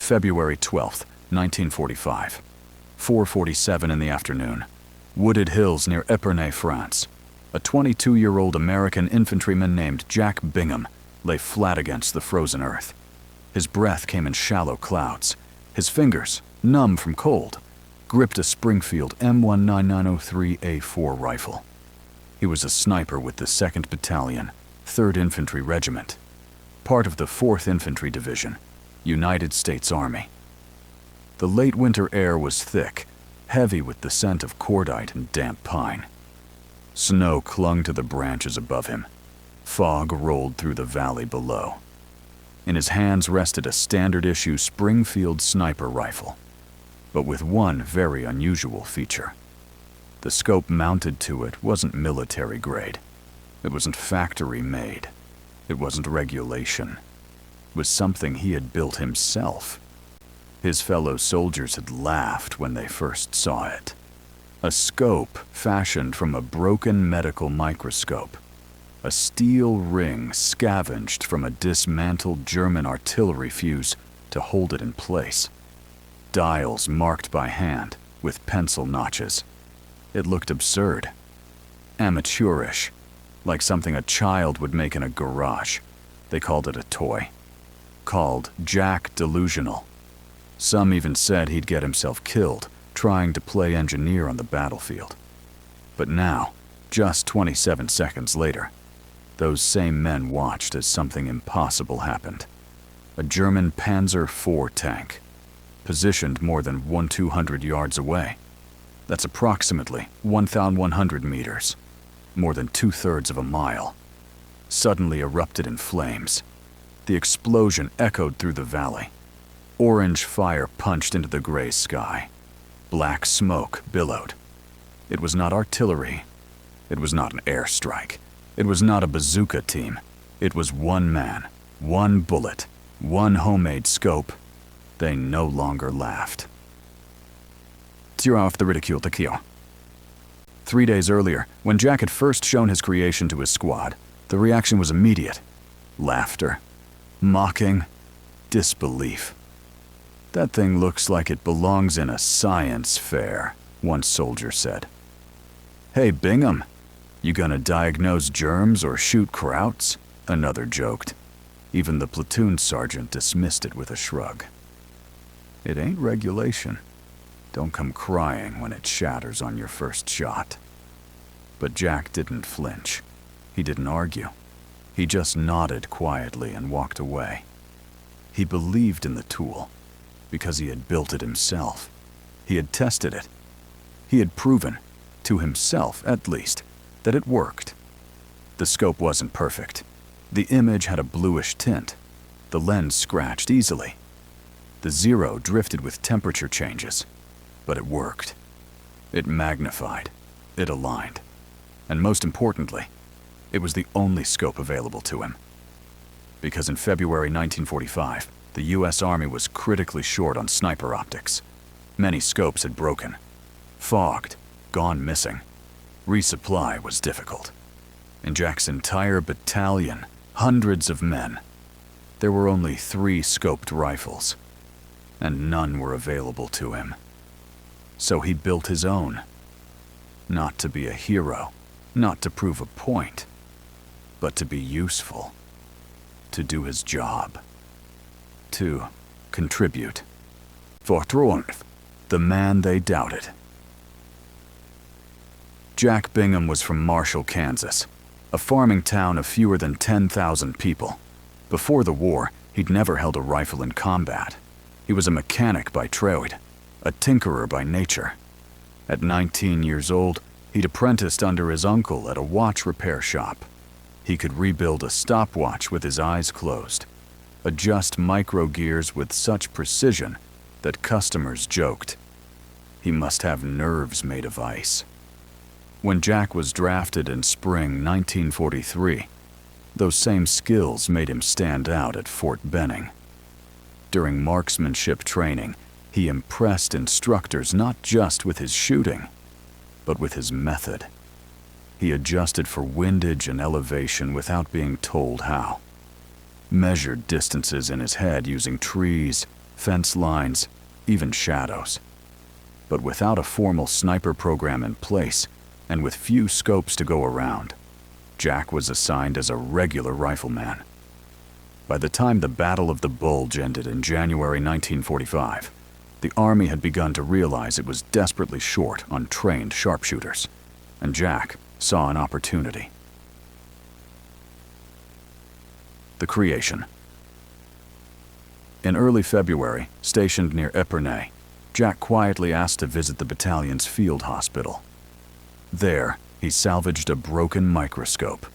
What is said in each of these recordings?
February 12th, 1945. 4:47 in the afternoon. Wooded hills near Epernay, France. A 22-year-old American infantryman named Jack Bingham lay flat against the frozen earth. His breath came in shallow clouds. His fingers, numb from cold, gripped a Springfield M19903A4 rifle. He was a sniper with the 2nd Battalion, 3rd Infantry Regiment, part of the 4th Infantry Division, United States Army. The late winter air was thick, heavy with the scent of cordite and damp pine. Snow clung to the branches above him. Fog rolled through the valley below. In his hands rested a standard-issue Springfield sniper rifle, but with one very unusual feature. The scope mounted to it wasn't military grade. It wasn't factory made. It wasn't regulation. It was something he had built himself. His fellow soldiers had laughed when they first saw it. A scope fashioned from a broken medical microscope. A steel ring scavenged from a dismantled German artillery fuse to hold it in place. Dials marked by hand with pencil notches. It looked absurd. Amateurish. Like something a child would make in a garage. They called it a toy. Called Jack Delusional. Some even said he'd get himself killed trying to play engineer on the battlefield. But now, just 27 seconds later, those same men watched as something impossible happened. A German Panzer IV tank, positioned more than 200 yards away. That's approximately 1,100 meters, more than 2/3 of a mile, suddenly erupted in flames. The explosion echoed through the valley. Orange fire punched into the gray sky. Black smoke billowed. It was not artillery. It was not an airstrike. It was not a bazooka team. It was one man, one bullet, one homemade scope. They no longer laughed. Tire off the ridicule to kill. 3 days earlier, when Jack had first shown his creation to his squad, the reaction was immediate. Laughter. Mocking. Disbelief. "That thing looks like it belongs in a science fair," one soldier said. "Hey, Bingham, you gonna diagnose germs or shoot krauts?" Another joked. Even the platoon sergeant dismissed it with a shrug. "It ain't regulation. Don't come crying when it shatters on your first shot." But Jack didn't flinch. He didn't argue. He just nodded quietly and walked away. He believed in the tool because he had built it himself. He had tested it. He had proven, to himself at least, that it worked. The scope wasn't perfect. The image had a bluish tint. The lens scratched easily. The zero drifted with temperature changes. But it worked. It magnified. It aligned. And most importantly, it was the only scope available to him. Because in February 1945, the U.S. Army was critically short on sniper optics. Many scopes had broken. Fogged. Gone missing. Resupply was difficult. In Jack's entire battalion, hundreds of men, there were only 3 scoped rifles, and none were available to him. So he built his own. Not to be a hero, not to prove a point, but to be useful, to do his job, to contribute. Fortrunt, the man they doubted. Jack Bingham was from Marshall, Kansas, a farming town of fewer than 10,000 people. Before the war, he'd never held a rifle in combat. He was a mechanic by trade, a tinkerer by nature. At 19 years old, he'd apprenticed under his uncle at a watch repair shop. He could rebuild a stopwatch with his eyes closed, adjust micro gears with such precision that customers joked he must have nerves made of ice. When Jack was drafted in spring 1943, those same skills made him stand out at Fort Benning. During marksmanship training, he impressed instructors not just with his shooting, but with his method. He adjusted for windage and elevation without being told how. Measured distances in his head using trees, fence lines, even shadows. But without a formal sniper program in place, and with few scopes to go around, Jack was assigned as a regular rifleman. By the time the Battle of the Bulge ended in January 1945, the Army had begun to realize it was desperately short on trained sharpshooters, and Jack saw an opportunity. The creation. In early February, stationed near Epernay, Jack quietly asked to visit the battalion's field hospital. There, he salvaged a broken microscope,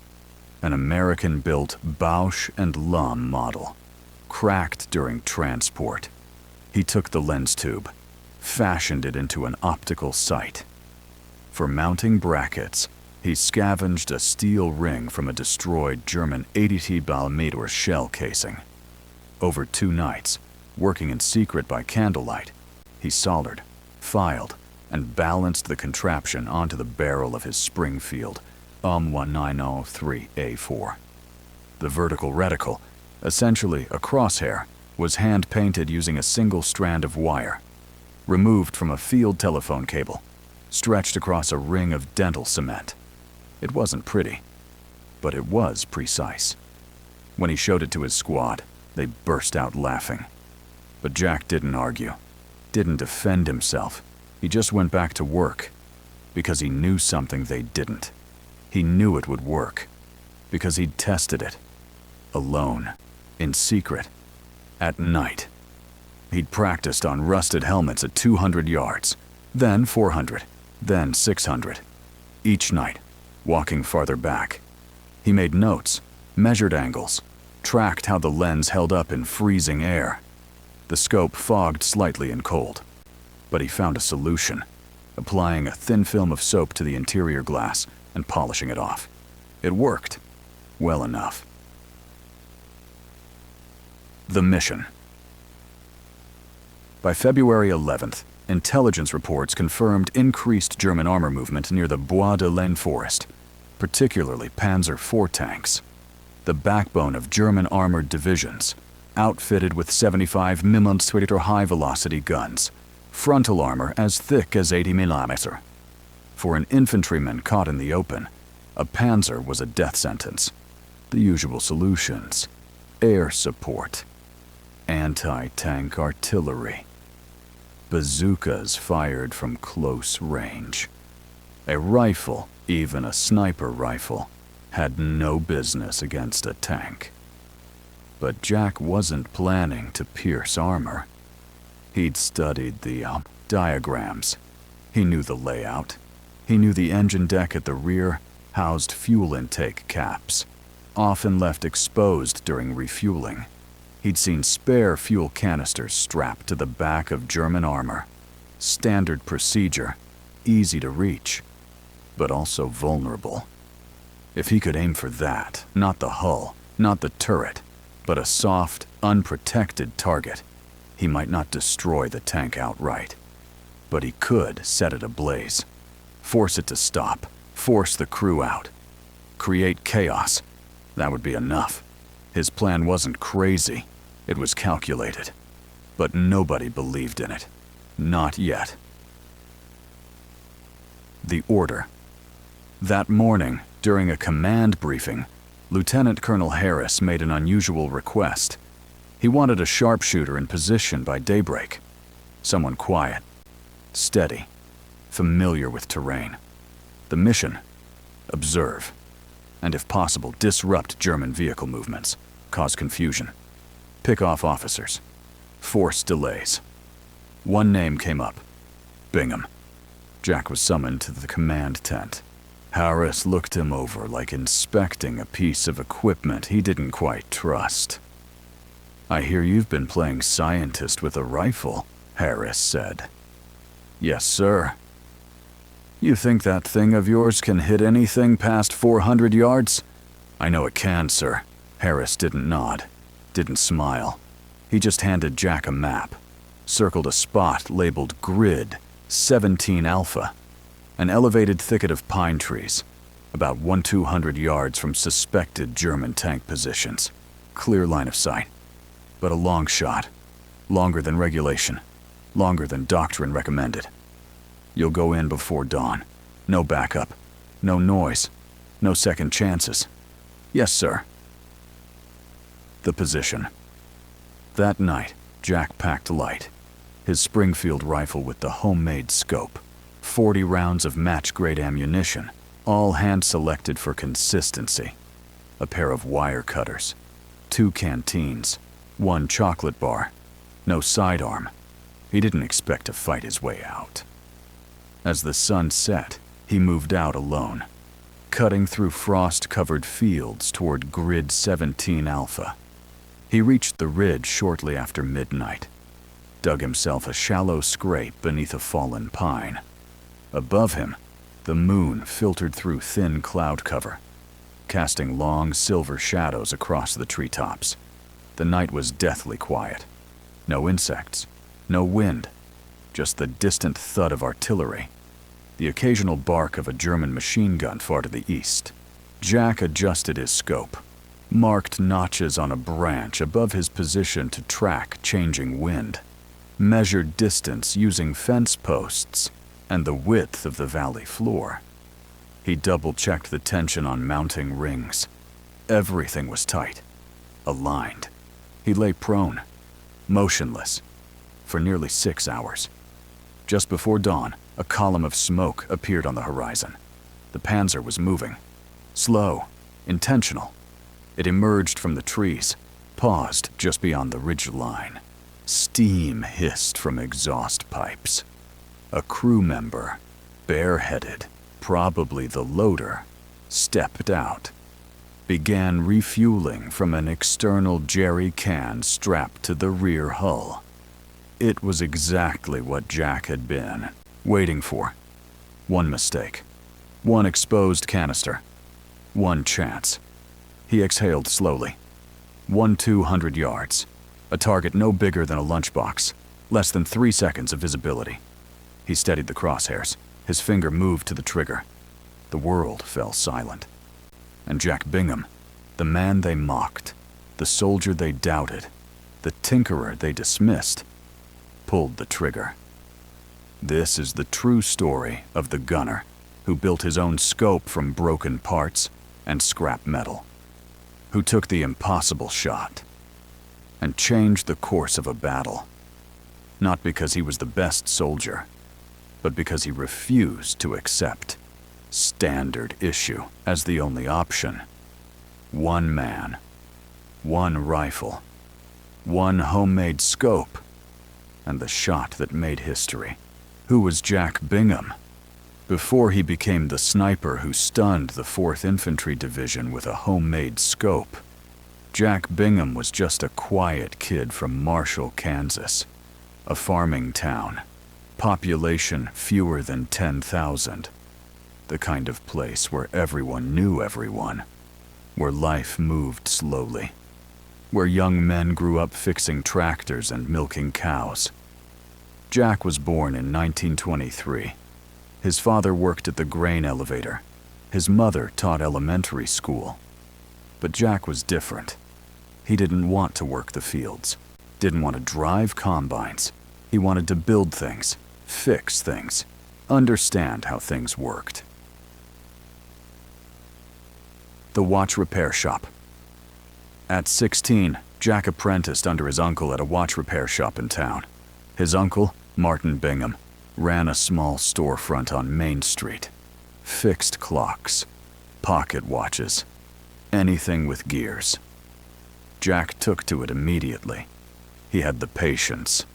an American-built Bausch and Lomb model, cracked during transport. He took the lens tube, fashioned it into an optical sight. For mounting brackets, he scavenged a steel ring from a destroyed German 80mm shell casing. Over 2 nights, working in secret by candlelight, he soldered, filed, and balanced the contraption onto the barrel of his Springfield UM1903A4. The vertical reticle, essentially a crosshair, was hand-painted using a single strand of wire, removed from a field telephone cable, stretched across a ring of dental cement. It wasn't pretty, but it was precise. When he showed it to his squad, they burst out laughing. But Jack didn't argue, didn't defend himself. He just went back to work, because he knew something they didn't. He knew it would work, because he'd tested it. Alone, in secret, at night. He'd practiced on rusted helmets at 200 yards, then 400, then 600. Each night, walking farther back. He made notes, measured angles, tracked how the lens held up in freezing air. The scope fogged slightly in cold, but he found a solution, applying a thin film of soap to the interior glass and polishing it off. It worked, well enough. The mission. By February 11th, intelligence reports confirmed increased German armor movement near the Bois de Laine forest, particularly Panzer IV tanks, the backbone of German armored divisions, outfitted with 75 mm high-velocity guns, frontal armor as thick as 80 mm. For an infantryman caught in the open, a Panzer was a death sentence. The usual solutions: air support, anti-tank artillery, bazookas fired from close range. A rifle, even a sniper rifle, had no business against a tank. But Jack wasn't planning to pierce armor. He'd studied the diagrams. He knew the layout. He knew the engine deck at the rear housed fuel intake caps, often left exposed during refueling. He'd seen spare fuel canisters strapped to the back of German armor. Standard procedure, easy to reach, but also vulnerable. If he could aim for that, not the hull, not the turret, but a soft, unprotected target, he might not destroy the tank outright. But he could set it ablaze, force it to stop, force the crew out, create chaos. That would be enough. His plan wasn't crazy, it was calculated. But nobody believed in it. Not yet. The order. That morning, during a command briefing, Lieutenant Colonel Harris made an unusual request. He wanted a sharpshooter in position by daybreak. Someone quiet, steady, familiar with terrain. The mission: observe, and if possible, disrupt German vehicle movements, cause confusion, pick off officers, force delays. One name came up: Bingham. Jack was summoned to the command tent. Harris looked him over like inspecting a piece of equipment he didn't quite trust. "I hear you've been playing scientist with a rifle," Harris said. "Yes, sir." "You think that thing of yours can hit anything past 400 yards? "I know it can, sir." Harris didn't nod, didn't smile. He just handed Jack a map, circled a spot labeled Grid 17 Alpha, an elevated thicket of pine trees, about 100-200 yards from suspected German tank positions. Clear line of sight, but a long shot. Longer than regulation. Longer than doctrine recommended. You'll go in before dawn. No backup. No noise. No second chances. Yes, sir. The position. That night, Jack packed light. His Springfield rifle with the homemade scope. 40 rounds of match-grade ammunition, all hand-selected for consistency. A pair of wire cutters. 2 canteens. 1 chocolate bar. No sidearm. He didn't expect to fight his way out. As the sun set, he moved out alone, cutting through frost-covered fields toward Grid 17 Alpha. He reached the ridge shortly after midnight, dug himself a shallow scrape beneath a fallen pine. Above him, the moon filtered through thin cloud cover, casting long silver shadows across the treetops. The night was deathly quiet. No insects, no wind, just the distant thud of artillery, the occasional bark of a German machine gun far to the east. Jack adjusted his scope, marked notches on a branch above his position to track changing wind, measured distance using fence posts and the width of the valley floor. He double-checked the tension on mounting rings. Everything was tight, aligned. He lay prone, motionless, for nearly 6 hours. Just before dawn, a column of smoke appeared on the horizon. The Panzer was moving. Slow, intentional. It emerged from the trees, paused just beyond the ridge line. Steam hissed from exhaust pipes. A crew member, bareheaded, probably the loader, stepped out, began refueling from an external jerry can strapped to the rear hull. It was exactly what Jack had been waiting for. One mistake, one exposed canister, one chance. He exhaled slowly. 200 yards, a target no bigger than a lunchbox, less than 3 seconds of visibility. He steadied the crosshairs. His finger moved to the trigger. The world fell silent. And Jack Bingham, the man they mocked, the soldier they doubted, the tinkerer they dismissed, pulled the trigger. This is the true story of the gunner who built his own scope from broken parts and scrap metal, who took the impossible shot and changed the course of a battle, not because he was the best soldier, but because he refused to accept standard issue as the only option. One man, one rifle, one homemade scope, and the shot that made history. Who was Jack Bingham? Before he became the sniper who stunned the 4th Infantry Division with a homemade scope, Jack Bingham was just a quiet kid from Marshall, Kansas, a farming town, population fewer than 10,000, the kind of place where everyone knew everyone, where life moved slowly, where young men grew up fixing tractors and milking cows. Jack was born in 1923. His father worked at the grain elevator. His mother taught elementary school. But Jack was different. He didn't want to work the fields, didn't want to drive combines. He wanted to build things, fix things, understand how things worked. The watch repair shop. At 16, Jack apprenticed under his uncle at a watch repair shop in town. His uncle, Martin Bingham, ran a small storefront on Main Street. Fixed clocks, pocket watches, anything with gears. Jack took to it immediately. He had the patience,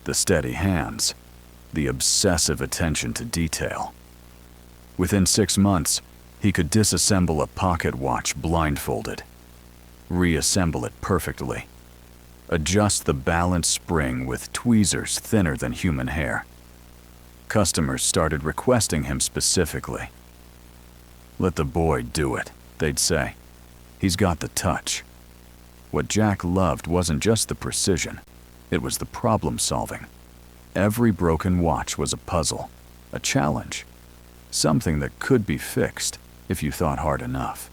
the steady hands, the obsessive attention to detail. Within 6 months, he could disassemble a pocket watch blindfolded, reassemble it perfectly, adjust the balance spring with tweezers thinner than human hair. Customers started requesting him specifically. "Let the boy do it," they'd say. "He's got the touch." What Jack loved wasn't just the precision, it was the problem solving. Every broken watch was a puzzle, a challenge, something that could be fixed if you thought hard enough.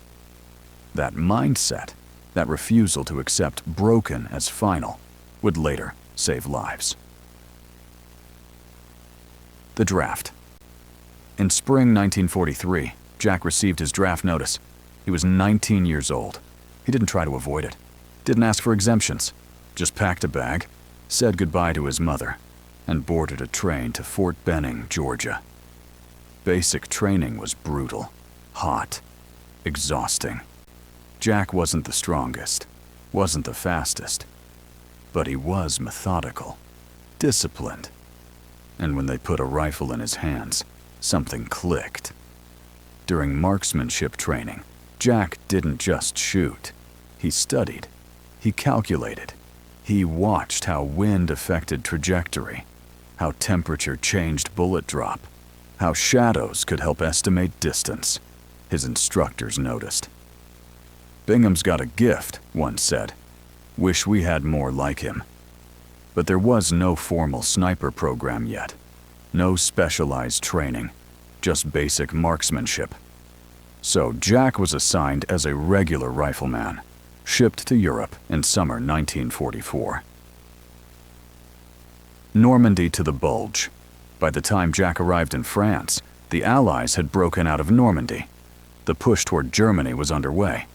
That mindset, that refusal to accept broken as final, would later save lives. The draft. In spring 1943, Jack received his draft notice. He was 19 years old. He didn't try to avoid it. Didn't ask for exemptions. Just packed a bag, said goodbye to his mother, and boarded a train to Fort Benning, Georgia. Basic training was brutal, hot, exhausting. Jack wasn't the strongest, wasn't the fastest, but he was methodical, disciplined. And when they put a rifle in his hands, something clicked. During marksmanship training, Jack didn't just shoot. He studied. He calculated. He watched how wind affected trajectory, how temperature changed bullet drop, how shadows could help estimate distance. His instructors noticed. "Bingham's got a gift," one said. "Wish we had more like him." But there was no formal sniper program yet. No specialized training, just basic marksmanship. So Jack was assigned as a regular rifleman, shipped to Europe in summer 1944. Normandy to the bulge. By the time Jack arrived in France, the Allies had broken out of Normandy. The push toward Germany was underway.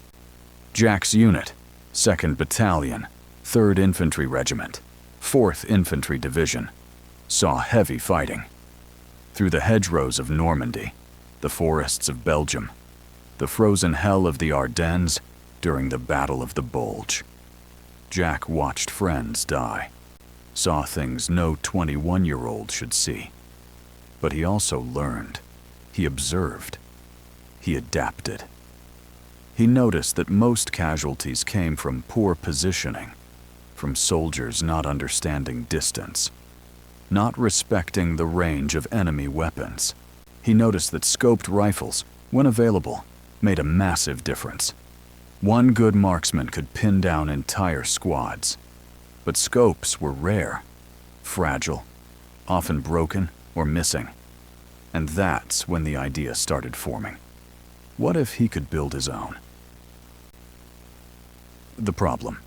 Jack's unit, 2nd Battalion, 3rd Infantry Regiment, 4th Infantry Division, saw heavy fighting. Through the hedgerows of Normandy, the forests of Belgium, the frozen hell of the Ardennes during the Battle of the Bulge. Jack watched friends die, saw things no 21-year-old should see. But he also learned. He observed. He adapted. He noticed that most casualties came from poor positioning, from soldiers not understanding distance, not respecting the range of enemy weapons. He noticed that scoped rifles, when available, made a massive difference. One good marksman could pin down entire squads. But scopes were rare, fragile, often broken or missing. And that's when the idea started forming. What if he could build his own? The problem.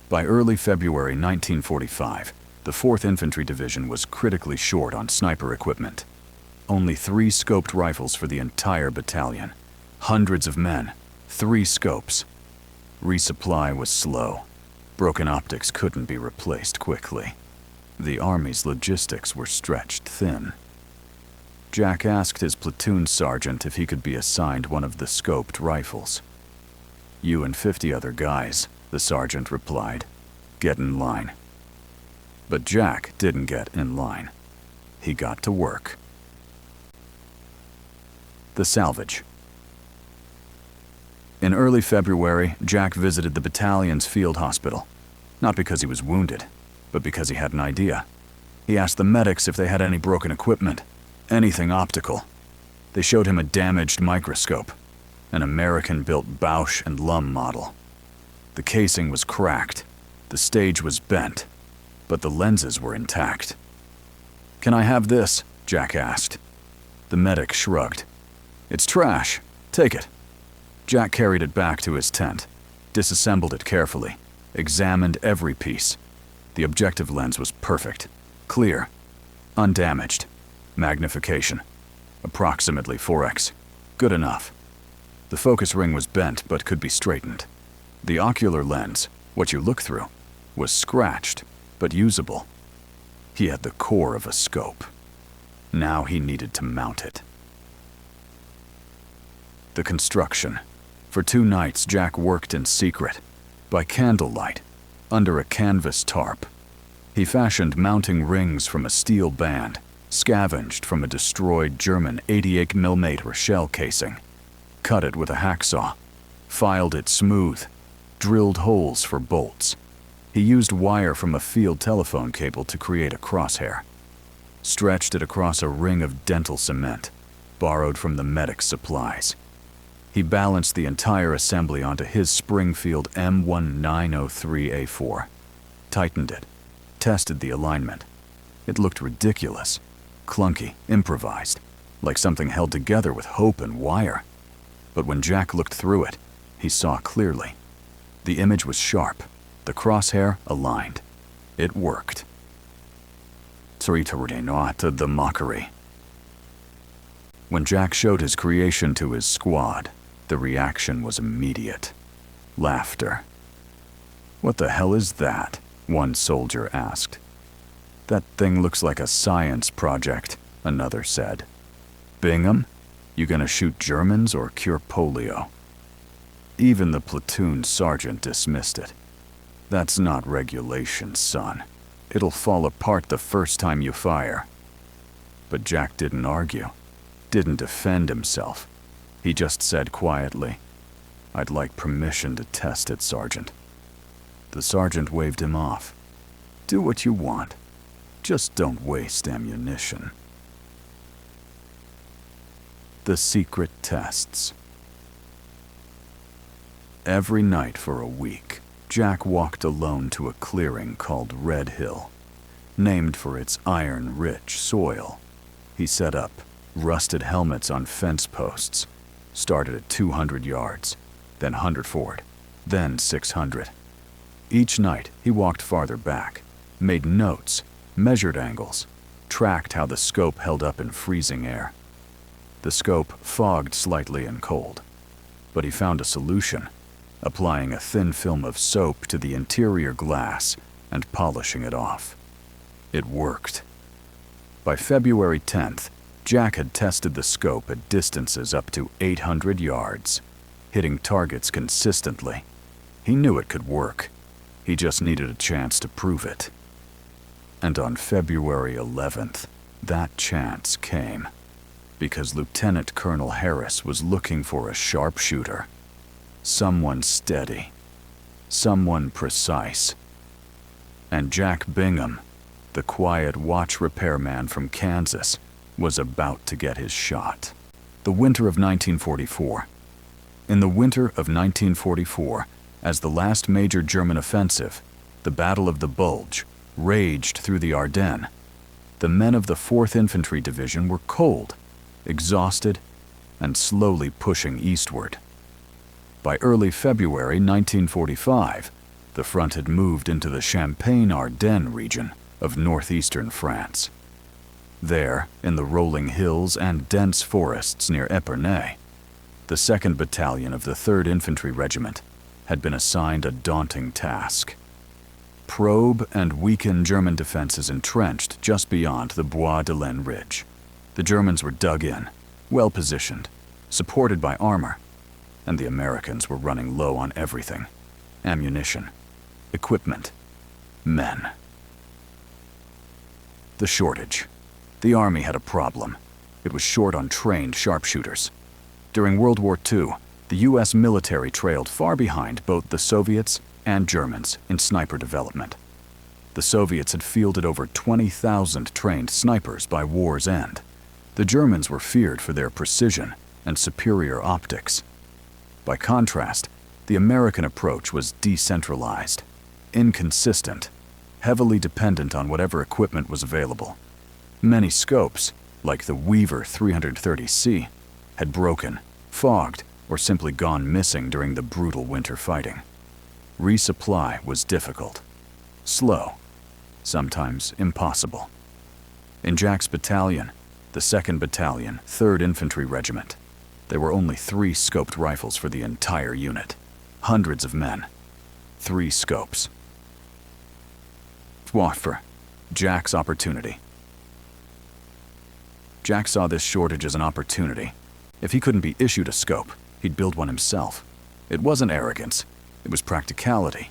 By early February 1945, the 4th Infantry Division was critically short on sniper equipment. Only 3 scoped rifles for the entire battalion. Hundreds of men, 3 scopes. Resupply was slow. Broken optics couldn't be replaced quickly. The Army's logistics were stretched thin. Jack asked his platoon sergeant if he could be assigned one of the scoped rifles. "You and 50 other guys," the sergeant replied. "Get in line." But Jack didn't get in line. He got to work. The salvage. In early February, Jack visited the battalion's field hospital. Not because he was wounded, but because he had an idea. He asked the medics if they had any broken equipment, anything optical. They showed him a damaged microscope, an American-built Bausch and Lumb model. The casing was cracked, the stage was bent, but the lenses were intact. "Can I have this?" Jack asked. The medic shrugged. "It's trash. Take it." Jack carried it back to his tent, disassembled it carefully, examined every piece. The objective lens was perfect, clear, undamaged. Magnification, approximately 4x. Good enough. The focus ring was bent but could be straightened. The ocular lens, what you look through, was scratched but usable. He had the core of a scope. Now he needed to mount it. The construction. For 2 nights, Jack worked in secret, by candlelight, under a canvas tarp. He fashioned mounting rings from a steel band, scavenged from a destroyed German 88mm shell casing, cut it with a hacksaw, filed it smooth, drilled holes for bolts. He used wire from a field telephone cable to create a crosshair, stretched it across a ring of dental cement, borrowed from the medic's supplies. He balanced the entire assembly onto his Springfield M1903A4, tightened it, tested the alignment. It looked ridiculous, clunky, improvised, like something held together with hope and wire. But when Jack looked through it, he saw clearly. The image was sharp, the crosshair aligned. It worked. The mockery. When Jack showed his creation to his squad, the reaction was immediate. Laughter. "What the hell is that?" one soldier asked. "That thing looks like a science project," another said. "Bingham? You gonna shoot Germans or cure polio?" Even the platoon sergeant dismissed it. "That's not regulation, son. It'll fall apart the first time you fire." But Jack didn't argue, didn't defend himself. He just said quietly, "I'd like permission to test it, Sergeant." The sergeant waved him off. "Do what you want. Just don't waste ammunition." The secret tests. Every night for a week, Jack walked alone to a clearing called Red Hill, named for its iron-rich soil. He set up rusted helmets on fence posts, started at 200 yards, then 100 forward, then 600. Each night, he walked farther back, made notes, measured angles, tracked how the scope held up in freezing air. The scope fogged slightly in cold, but he found a solution, applying a thin film of soap to the interior glass and polishing it off. It worked. By February 10th, Jack had tested the scope at distances up to 800 yards, hitting targets consistently. He knew it could work. He just needed a chance to prove it. And on February 11th, that chance came, because Lieutenant Colonel Harris was looking for a sharpshooter. Someone steady, someone precise. And Jack Bingham, the quiet watch repairman from Kansas, was about to get his shot. The winter of 1944. In the winter of 1944, as the last major German offensive, the Battle of the Bulge, raged through the Ardennes, the men of the 4th Infantry Division were cold, exhausted, and slowly pushing eastward. By early February 1945, the front had moved into the Champagne-Ardenne region of northeastern France. There, in the rolling hills and dense forests near Epernay, the 2nd Battalion of the 3rd Infantry Regiment had been assigned a daunting task. Probe and weaken German defenses entrenched just beyond the Bois de Laine Ridge. The Germans were dug in, well positioned, supported by armor, and the Americans were running low on everything: ammunition, equipment, men. The shortage. The Army had a problem. It was short on trained sharpshooters. During World War II, the U.S. military trailed far behind both the Soviets and Germans in sniper development. The Soviets had fielded over 20,000 trained snipers by war's end. The Germans were feared for their precision and superior optics. By contrast, the American approach was decentralized, inconsistent, heavily dependent on whatever equipment was available. Many scopes, like the Weaver 330C, had broken, fogged, or simply gone missing during the brutal winter fighting. Resupply was difficult, slow, sometimes impossible. In Jack's battalion, the 2nd Battalion, 3rd Infantry Regiment, there were only 3 scoped rifles for the entire unit. Hundreds of men. 3 scopes. For Jack's opportunity. Jack saw this shortage as an opportunity. If he couldn't be issued a scope, he'd build one himself. It wasn't arrogance. It was practicality.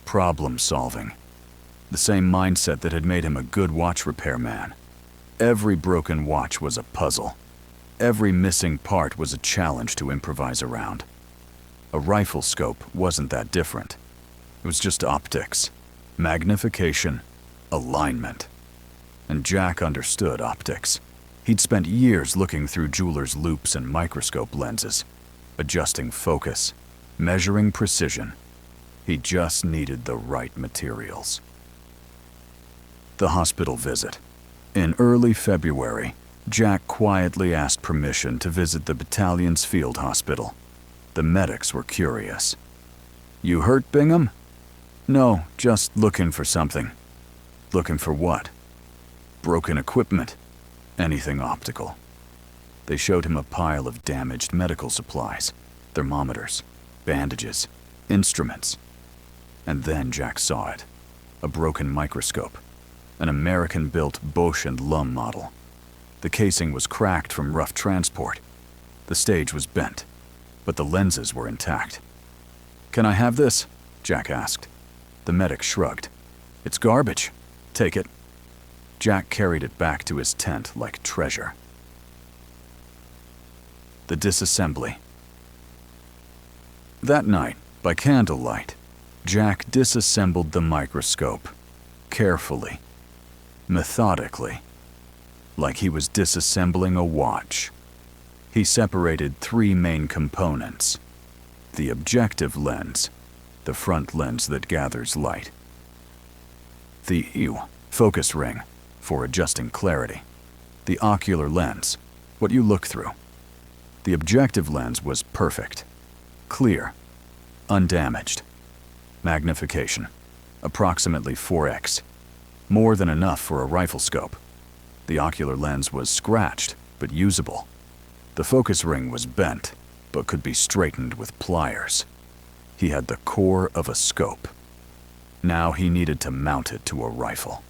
Problem solving. The same mindset that had made him a good watch repairman. Every broken watch was a puzzle. Every missing part was a challenge to improvise around. A rifle scope wasn't that different. It was just optics, magnification, alignment. And Jack understood optics. He'd spent years looking through jeweler's loupes and microscope lenses, adjusting focus, measuring precision. He just needed the right materials. The hospital visit. In early February, Jack quietly asked permission to visit the battalion's field hospital. The medics were curious. "You hurt, Bingham?" "No, just looking for something." Looking for what? Broken equipment? Anything optical. They showed him a pile of damaged medical supplies, thermometers, bandages, instruments. And then Jack saw it. A broken microscope. An American-built Bosch and Lum model. The casing was cracked from rough transport. The stage was bent, but the lenses were intact. "Can I have this?" Jack asked. The medic shrugged. "It's garbage. Take it." Jack carried it back to his tent like treasure. The disassembly. That night, by candlelight, Jack disassembled the microscope, carefully, methodically, like he was disassembling a watch. He separated 3 main components: the objective lens, the front lens that gathers light, the focus ring, for adjusting clarity, the ocular lens, what you look through. The objective lens was perfect, clear, undamaged. Magnification, approximately 4x, more than enough for a rifle scope. The ocular lens was scratched, but usable. The focus ring was bent, but could be straightened with pliers. He had the core of a scope. Now he needed to mount it to a rifle.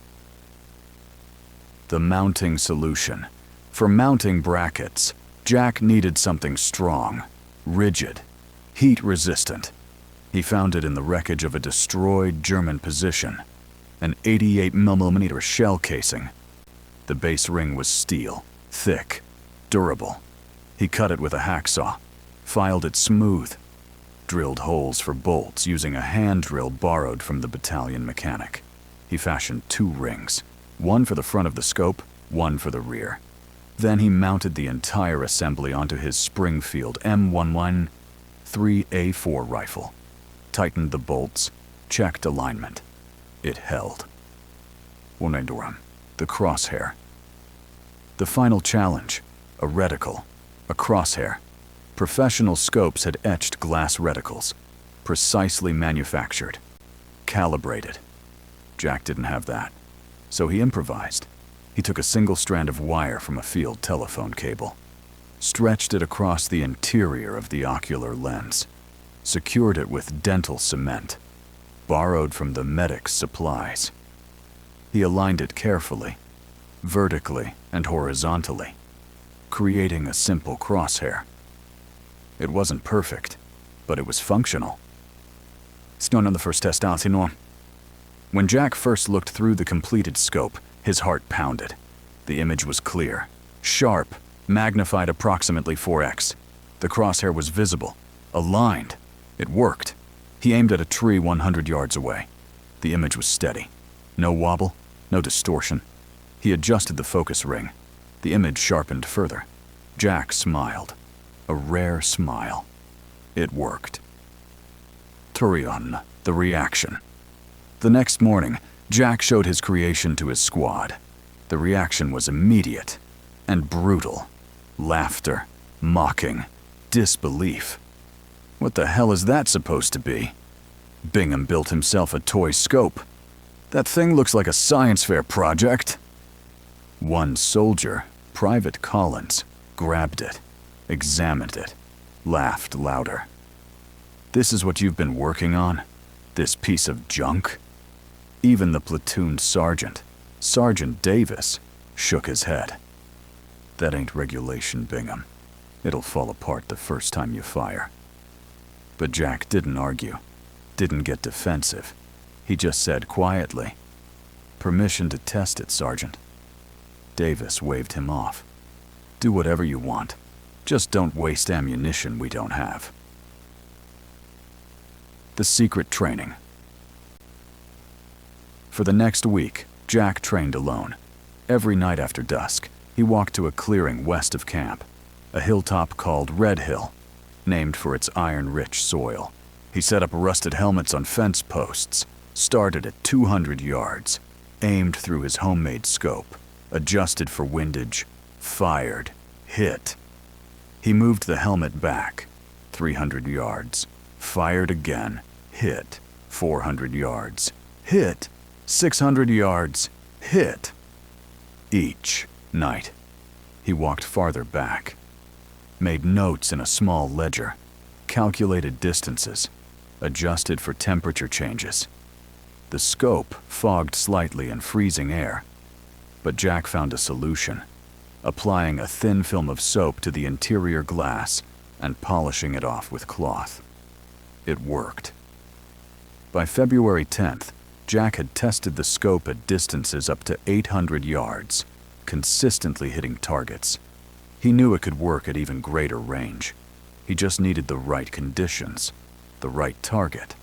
The mounting solution. For mounting brackets, Jack needed something strong, rigid, heat-resistant. He found it in the wreckage of a destroyed German position, an 88mm shell casing. The base ring was steel, thick, durable. He cut it with a hacksaw, filed it smooth, drilled holes for bolts using a hand drill borrowed from the battalion mechanic. He fashioned 2 rings, one for the front of the scope, one for the rear. Then he mounted the entire assembly onto his Springfield M11 3A4 rifle, tightened the bolts, checked alignment. It held. The crosshair. The final challenge, a reticle, a crosshair. Professional scopes had etched glass reticles, precisely manufactured, calibrated. Jack didn't have that, so he improvised. He took a single strand of wire from a field telephone cable, stretched it across the interior of the ocular lens, secured it with dental cement, borrowed from the medic's supplies. He aligned it carefully, vertically and horizontally, creating a simple crosshair. It wasn't perfect, but it was functional. It's not on the first test out, Senor. When Jack first looked through the completed scope, his heart pounded. The image was clear, sharp, magnified approximately 4x. The crosshair was visible, aligned. It worked. He aimed at a tree 100 yards away. The image was steady. No wobble, no distortion. He adjusted the focus ring. The image sharpened further. Jack smiled. A rare smile. It worked. Turion, the reaction. The next morning, Jack showed his creation to his squad. The reaction was immediate and brutal. Laughter, mocking, disbelief. What the hell is that supposed to be? Bingham built himself a toy scope. That thing looks like a science fair project. One soldier, Private Collins, grabbed it, examined it, laughed louder. This is what you've been working on? This piece of junk? Even the platoon sergeant, Sergeant Davis, shook his head. That ain't regulation, Bingham. It'll fall apart the first time you fire. But Jack didn't argue, didn't get defensive. He just said quietly, "Permission to test it, Sergeant." Davis waved him off. "Do whatever you want. Just don't waste ammunition we don't have." The secret training. For the next week, Jack trained alone. Every night after dusk, he walked to a clearing west of camp, a hilltop called Red Hill, named for its iron-rich soil. He set up rusted helmets on fence posts, started at 200 yards, aimed through his homemade scope, adjusted for windage, fired, hit. He moved the helmet back, 300 yards, fired again, hit, 400 yards, hit, 600 yards. Hit. Each night, he walked farther back, made notes in a small ledger, calculated distances, adjusted for temperature changes. The scope fogged slightly in freezing air, but Jack found a solution, applying a thin film of soap to the interior glass and polishing it off with cloth. It worked. By February 10th, Jack had tested the scope at distances up to 800 yards, consistently hitting targets. He knew it could work at even greater range. He just needed the right conditions, the right target.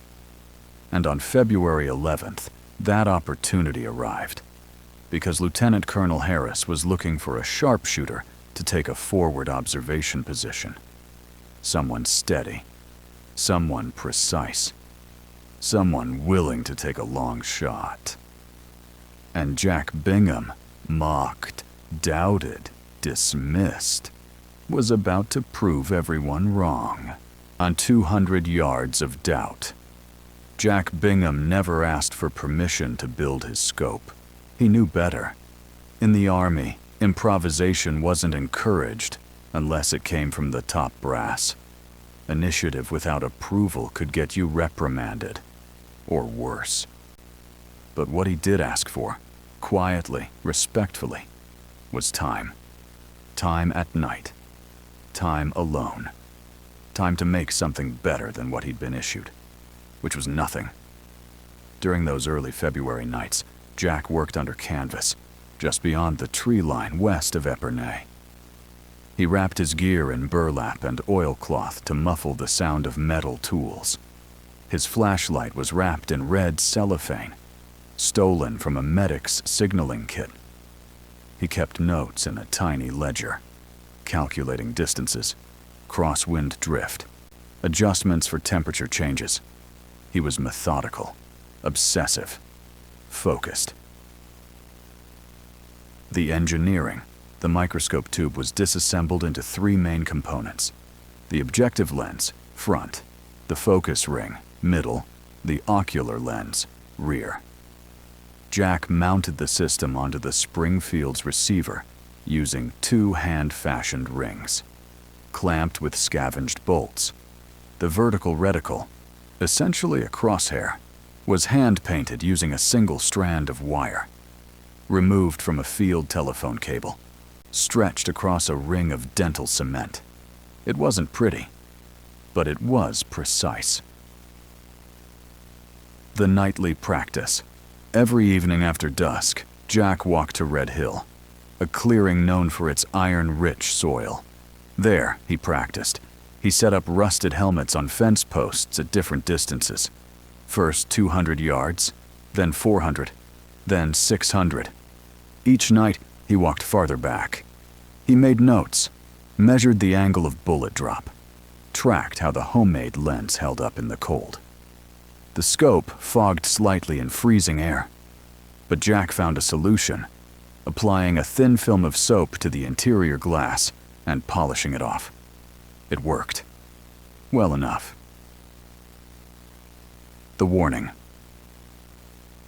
And on February 11th, that opportunity arrived, because Lieutenant Colonel Harris was looking for a sharpshooter to take a forward observation position. Someone steady, someone precise, someone willing to take a long shot. And Jack Bingham, mocked, doubted, dismissed, was about to prove everyone wrong. On 200 yards of doubt, Jack Bingham never asked for permission to build his scope. He knew better. In the Army, improvisation wasn't encouraged unless it came from the top brass. Initiative without approval could get you reprimanded, or worse. But what he did ask for, quietly, respectfully, was time. Time at night. Time alone. Time to make something better than what he'd been issued, which was nothing. During those early February nights, Jack worked under canvas, just beyond the tree line west of Epernay. He wrapped his gear in burlap and oilcloth to muffle the sound of metal tools. His flashlight was wrapped in red cellophane, stolen from a medic's signaling kit. He kept notes in a tiny ledger, calculating distances, crosswind drift, adjustments for temperature changes. He was methodical, obsessive, focused. The engineering, the microscope tube was disassembled into three main components: the objective lens, front; the focus ring, middle; the ocular lens, rear. Jack mounted the system onto the Springfield's receiver using two hand-fashioned rings, clamped with scavenged bolts. The vertical reticle, essentially a crosshair, was hand-painted using a single strand of wire, removed from a field telephone cable, stretched across a ring of dental cement. It wasn't pretty, but it was precise. The nightly practice. Every evening after dusk, Jack walked to Red Hill, a clearing known for its iron-rich soil. There, he practiced. He set up rusted helmets on fence posts at different distances. First 200 yards, then 400, then 600. Each night, he walked farther back. He made notes, measured the angle of bullet drop, tracked how the homemade lens held up in the cold. The scope fogged slightly in freezing air, but Jack found a solution, applying a thin film of soap to the interior glass and polishing it off. It worked. Well enough. The warning.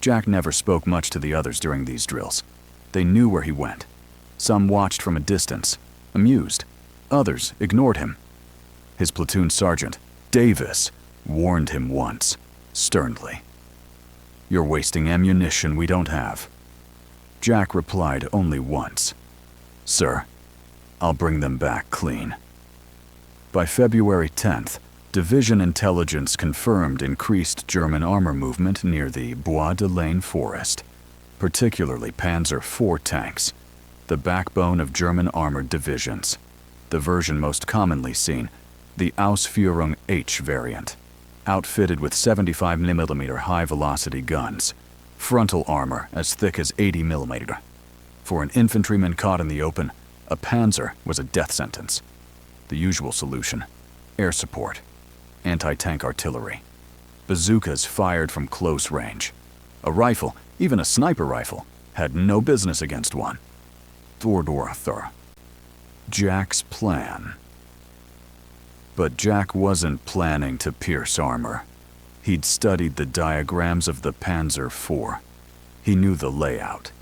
Jack never spoke much to the others during these drills. They knew where he went. Some watched from a distance, amused. Others ignored him. His platoon sergeant, Davis, warned him once, sternly. "You're wasting ammunition we don't have." Jack replied only once. "Sir, I'll bring them back clean." By February 10th, Division intelligence confirmed increased German armor movement near the Bois de Laine forest, particularly Panzer IV tanks, the backbone of German armored divisions. The version most commonly seen, the Ausführung H variant, outfitted with 75mm high-velocity guns, frontal armor as thick as 80mm. For an infantryman caught in the open, a Panzer was a death sentence. The usual solution: air support, anti-tank artillery, bazookas fired from close range. A rifle, even a sniper rifle, had no business against one. Thor. Jack's plan. But Jack wasn't planning to pierce armor. He'd studied the diagrams of the Panzer IV. He knew the layout.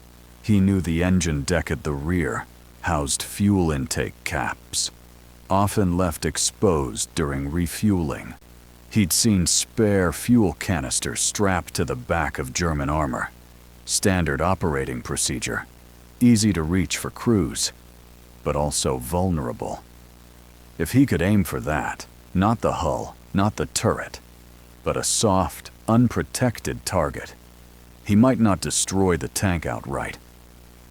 He knew the engine deck at the rear housed fuel intake caps, often left exposed during refueling. He'd seen spare fuel canisters strapped to the back of German armor. Standard operating procedure. Easy to reach for crews, but also vulnerable. If he could aim for that, not the hull, not the turret, but a soft, unprotected target, he might not destroy the tank outright,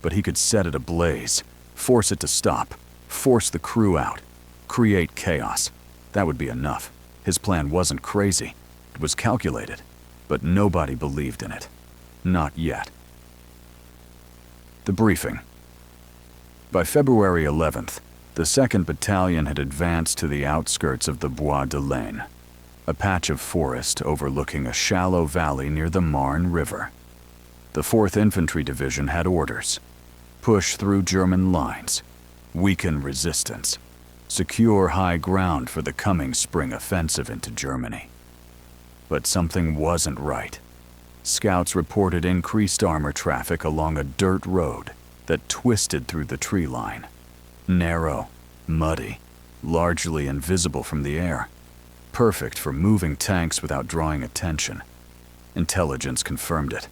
but he could set it ablaze, force it to stop, force the crew out, create chaos. That would be enough. His plan wasn't crazy. It was calculated, but nobody believed in it. Not yet. The briefing. By February 11th, the 2nd Battalion had advanced to the outskirts of the Bois de Laine, a patch of forest overlooking a shallow valley near the Marne River. The 4th Infantry Division had orders: push through German lines, weaken resistance, secure high ground for the coming spring offensive into Germany. But something wasn't right. Scouts reported increased armor traffic along a dirt road that twisted through the tree line. Narrow, muddy, largely invisible from the air. Perfect for moving tanks without drawing attention. Intelligence confirmed it.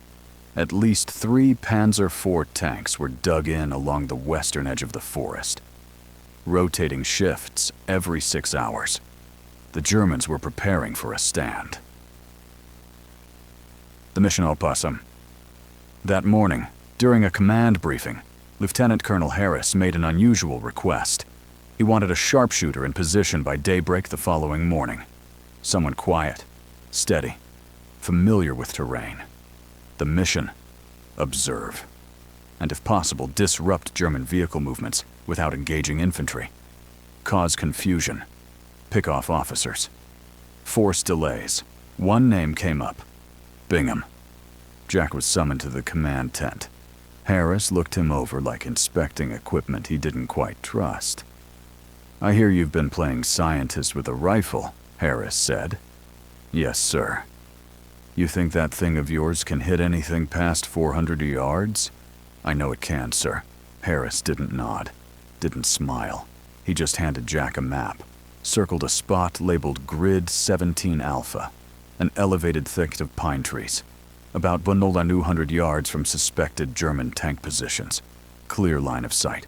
At least 3 Panzer IV tanks were dug in along the western edge of the forest, rotating shifts every 6 hours. The Germans were preparing for a stand. The mission opossum. That morning, during a command briefing, Lieutenant Colonel Harris made an unusual request. He wanted a sharpshooter in position by daybreak the following morning. Someone quiet, steady, familiar with terrain. The mission: observe, and if possible disrupt German vehicle movements without engaging infantry. Cause confusion. Pick off officers. Force delays. One name came up: Bingham. Jack was summoned to the command tent. Harris looked him over like inspecting equipment he didn't quite trust. "I hear you've been playing scientist with a rifle," Harris said. "Yes, sir." "You think that thing of yours can hit anything past 400 yards?" "I know it can, sir." Harris didn't nod, didn't smile. He just handed Jack a map, circled a spot labeled Grid 17 Alpha, an elevated thicket of pine trees, about 200 yards from suspected German tank positions. Clear line of sight.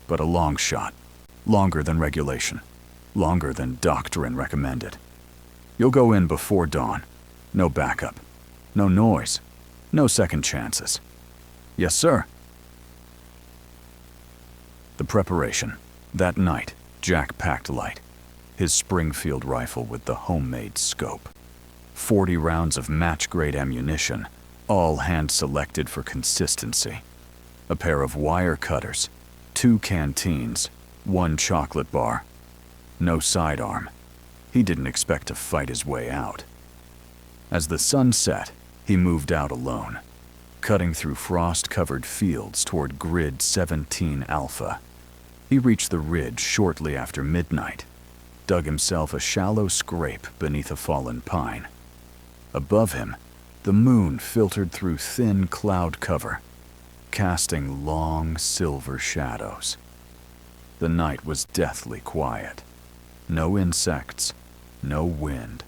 But a long shot. Longer than regulation. Longer than doctrine recommended. You'll go in before dawn. No backup. No noise. No second chances. "Yes, sir." The preparation. That night, Jack packed light. His Springfield rifle with the homemade scope. 40 rounds of match-grade ammunition, all hand-selected for consistency. A pair of wire cutters, 2 canteens, 1 chocolate bar. No sidearm. He didn't expect to fight his way out. As the sun set, he moved out alone, cutting through frost-covered fields toward Grid 17 Alpha. He reached the ridge shortly after midnight, dug himself a shallow scrape beneath a fallen pine. Above him, the moon filtered through thin cloud cover, casting long silver shadows. The night was deathly quiet. No insects, no wind,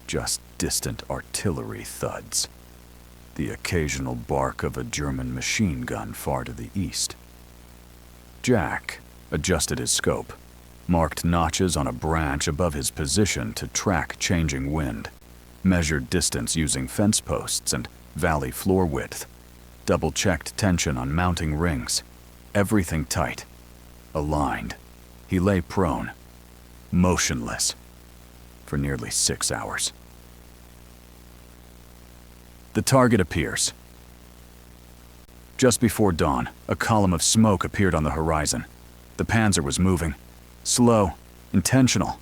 just distant artillery thuds. The occasional bark of a German machine gun far to the east. Jack adjusted his scope, marked notches on a branch above his position to track changing wind, measured distance using fence posts and valley floor width, double-checked tension on mounting rings. Everything tight, aligned. He lay prone, motionless, for nearly 6 hours. The target appears. Just before dawn, a column of smoke appeared on the horizon. The Panzer was moving. Slow, intentional.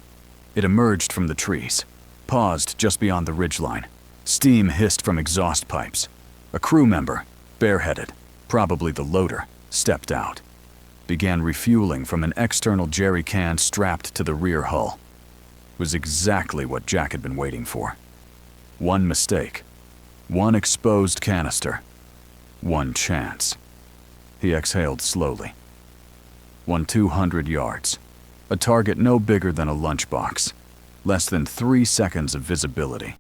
It emerged from the trees, paused just beyond the ridgeline. Steam hissed from exhaust pipes. A crew member, bareheaded, probably the loader, stepped out. Began refueling from an external jerry can strapped to the rear hull. It was exactly what Jack had been waiting for. One mistake. One exposed canister. One chance. He exhaled slowly. 200 yards. A target no bigger than a lunchbox. Less than 3 seconds of visibility.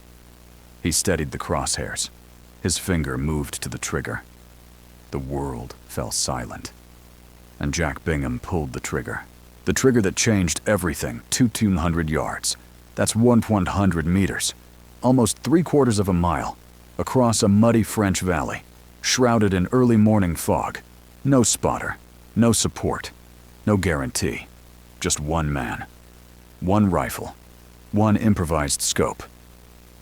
He steadied the crosshairs. His finger moved to the trigger. The world fell silent. And Jack Bingham pulled the trigger. The trigger that changed everything. 200 yards. That's 100 meters. Almost 3/4 of a mile. Across a muddy French valley. Shrouded in early morning fog. No spotter. No support. No guarantee. Just one man. One rifle. One improvised scope.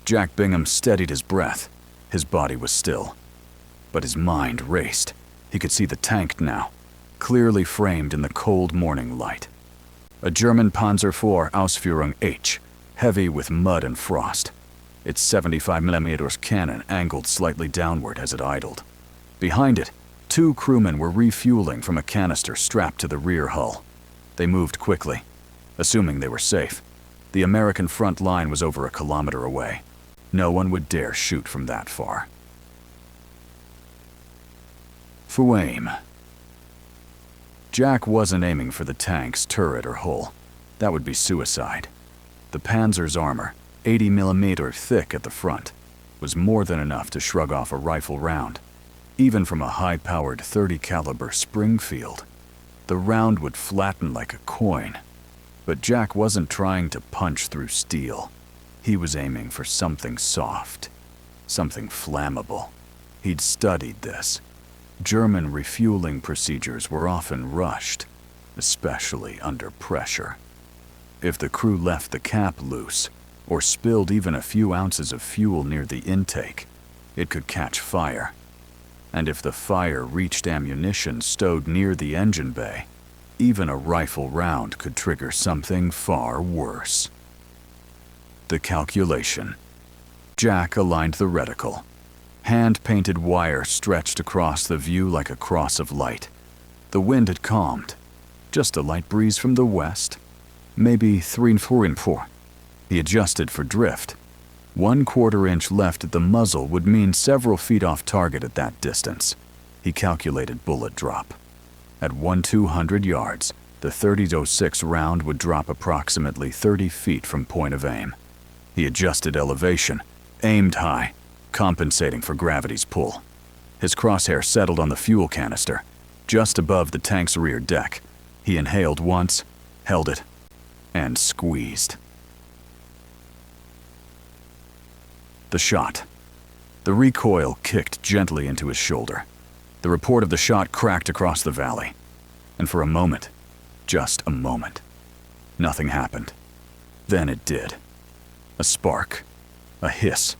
Jack Bingham steadied his breath. His body was still. But his mind raced. He could see the tank now, clearly framed in the cold morning light. A German Panzer IV Ausführung H, heavy with mud and frost. Its 75mm cannon angled slightly downward as it idled. Behind it, 2 crewmen were refueling from a canister strapped to the rear hull. They moved quickly, assuming they were safe. The American front line was over a kilometer away. No one would dare shoot from that far. For aim. Jack wasn't aiming for the tank's turret or hull. That would be suicide. The Panzer's armor, 80mm thick at the front, was more than enough to shrug off a rifle round. Even from a high-powered .30 caliber Springfield, the round would flatten like a coin. But Jack wasn't trying to punch through steel. He was aiming for something soft, something flammable. He'd studied this. German refueling procedures were often rushed, especially under pressure. If the crew left the cap loose, or spilled even a few ounces of fuel near the intake, it could catch fire. And if the fire reached ammunition stowed near the engine bay, even a rifle round could trigger something far worse. The calculation. Jack aligned the reticle. Hand-painted wire stretched across the view like a cross of light. The wind had calmed. Just a light breeze from the west. Maybe 3 and 4. He adjusted for drift. 1/4 inch left at the muzzle would mean several feet off target at that distance. He calculated bullet drop. At 200 yards, the .30-06 round would drop approximately 30 feet from point of aim. He adjusted elevation, aimed high, compensating for gravity's pull. His crosshair settled on the fuel canister, just above the tank's rear deck. He inhaled once, held it, and squeezed. The shot. The recoil kicked gently into his shoulder. The report of the shot cracked across the valley. And for a moment, just a moment, nothing happened. Then it did. A spark, a hiss,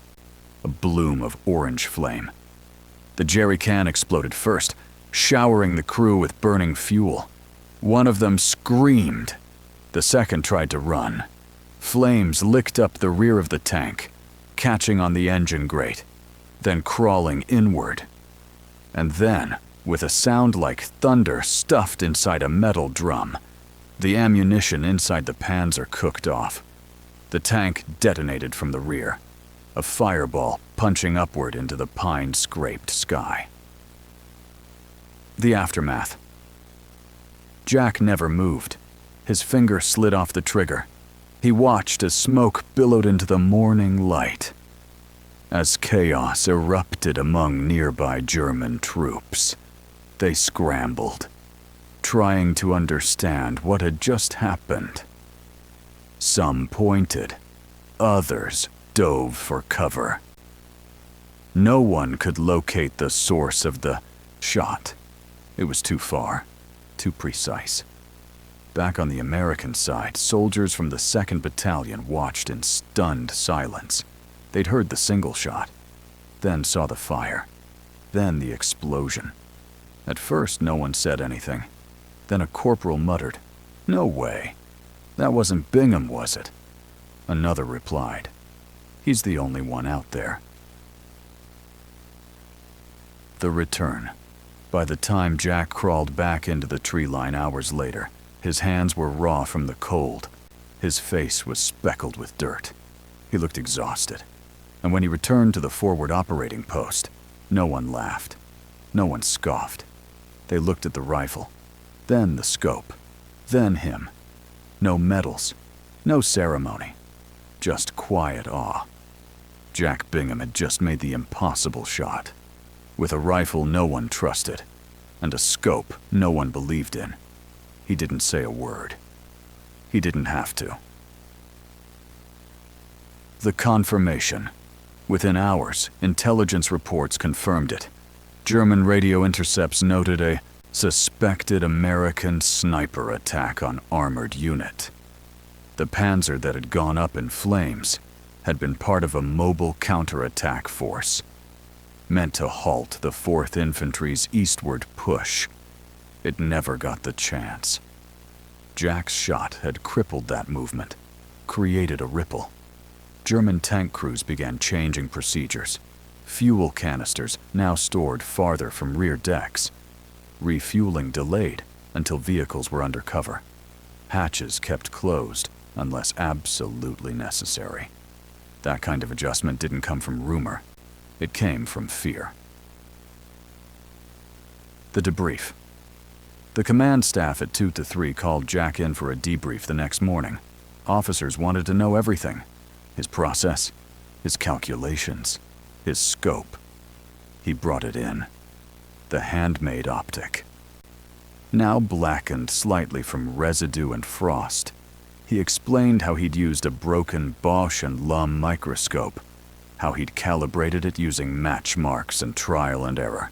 a bloom of orange flame. The jerry can exploded first, showering the crew with burning fuel. One of them screamed. The second tried to run. Flames licked up the rear of the tank, catching on the engine grate, then crawling inward. And then, with a sound like thunder stuffed inside a metal drum, the ammunition inside the Panzer cooked off. The tank detonated from the rear, a fireball punching upward into the pine-scraped sky. The aftermath. Jack never moved. His finger slid off the trigger. He watched as smoke billowed into the morning light, as chaos erupted among nearby German troops. They scrambled, trying to understand what had just happened. Some pointed, others dove for cover. No one could locate the source of the shot. It was too far, too precise. Back on the American side, soldiers from the 2nd Battalion watched in stunned silence. They'd heard the single shot, then saw the fire, then the explosion. At first, no one said anything. Then a corporal muttered, "No way. That wasn't Bingham, was it?" Another replied, "He's the only one out there." The return. By the time Jack crawled back into the tree line hours later, his hands were raw from the cold. His face was speckled with dirt. He looked exhausted. And when he returned to the forward operating post, no one laughed. No one scoffed. They looked at the rifle, then the scope, then him. No medals, no ceremony, just quiet awe. Jack Bingham had just made the impossible shot. With a rifle no one trusted, and a scope no one believed in. He didn't say a word. He didn't have to. The confirmation. Within hours, intelligence reports confirmed it. German radio intercepts noted a suspected American sniper attack on armored unit. The Panzer that had gone up in flames had been part of a mobile counterattack force, meant to halt the 4th Infantry's eastward push. It never got the chance. Jack's shot had crippled that movement, created a ripple. German tank crews began changing procedures. Fuel canisters now stored farther from rear decks. Refueling delayed until vehicles were under cover. Hatches kept closed unless absolutely necessary. That kind of adjustment didn't come from rumor. It came from fear. The debrief. The command staff at 2 to 3 called Jack in for a debrief the next morning. Officers wanted to know everything. His process, his calculations, his scope. He brought it in. The Handmade optic. Now blackened slightly from residue and frost, he explained how he'd used a broken Bosch and Lum microscope, how he'd calibrated it using match marks and trial and error,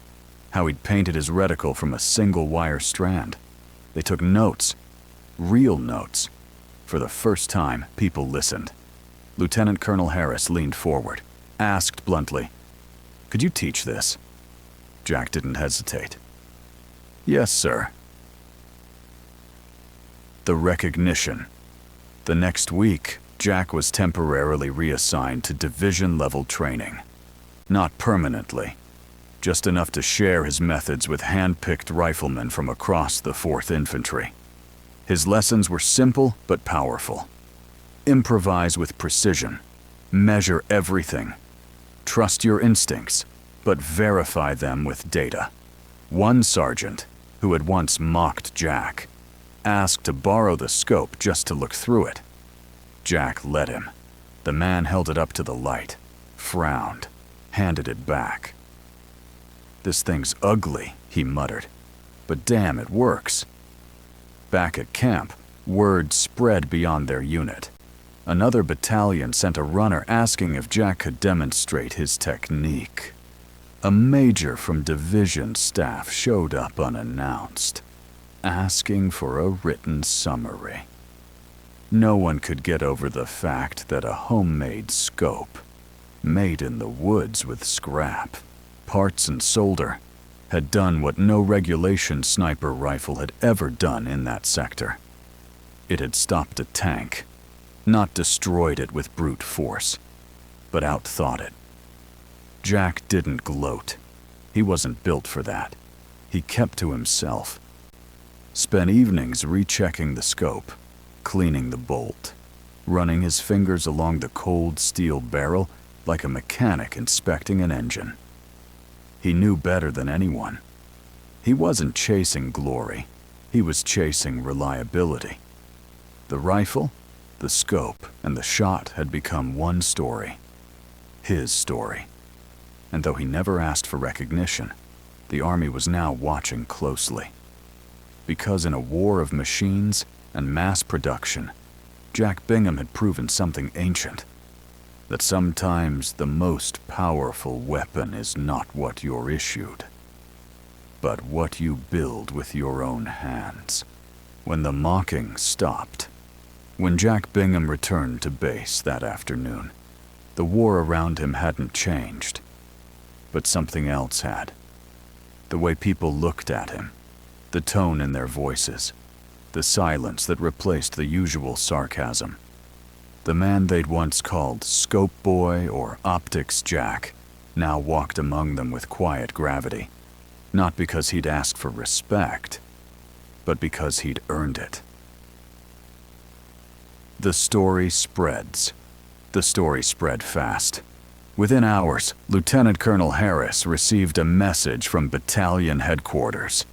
how he'd painted his reticle from a single wire strand. They took notes, real notes. For the first time, people listened. Lieutenant Colonel Harris leaned forward, asked bluntly, "Could you teach this?" Jack didn't hesitate. "Yes, sir." The recognition. The next week, Jack was temporarily reassigned to division-level training. Not permanently, just enough to share his methods with hand-picked riflemen from across the 4th Infantry. His lessons were simple but powerful. Improvise with precision. Measure everything. Trust your instincts, but verify them with data. One sergeant, who had once mocked Jack, asked to borrow the scope just to look through it. Jack let him. The man held it up to the light, frowned, handed it back. "This thing's ugly," he muttered, "but damn, it works." Back at camp, word spread beyond their unit. Another battalion sent a runner asking if Jack could demonstrate his technique. A major from division staff showed up unannounced, asking for a written summary. No one could get over the fact that a homemade scope, made in the woods with scrap, parts and solder, had done what no regulation sniper rifle had ever done in that sector. It had stopped a tank, not destroyed it with brute force, but outthought it. Jack didn't gloat. He wasn't built for that. He kept to himself. Spent evenings rechecking the scope, cleaning the bolt, running his fingers along the cold steel barrel like a mechanic inspecting an engine. He knew better than anyone. He wasn't chasing glory. He was chasing reliability. The rifle, the scope, and the shot had become one story. His story. And though he never asked for recognition, the Army was now watching closely. Because in a war of machines and mass production, Jack Bingham had proven something ancient. That sometimes the most powerful weapon is not what you're issued, but what you build with your own hands. When the mocking stopped, when Jack Bingham returned to base that afternoon, the war around him hadn't changed, but something else had. The way people looked at him, the tone in their voices, the silence that replaced the usual sarcasm. The man they'd once called Scope Boy or Optics Jack now walked among them with quiet gravity, not because he'd asked for respect, but because he'd earned it. The story spreads. The story spread fast. Within hours, Lieutenant Colonel Harris received a message from battalion headquarters.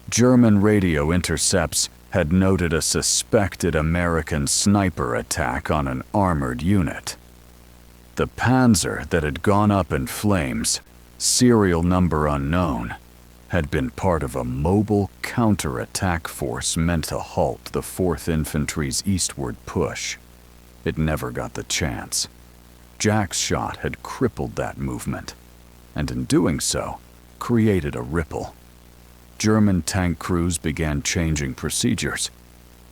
German radio intercepts had noted a suspected American sniper attack on an armored unit. The Panzer that had gone up in flames, serial number unknown, had been part of a mobile counterattack force meant to halt the 4th Infantry's eastward push. It never got the chance. Jack's shot had crippled that movement, and in doing so, created a ripple. German tank crews began changing procedures.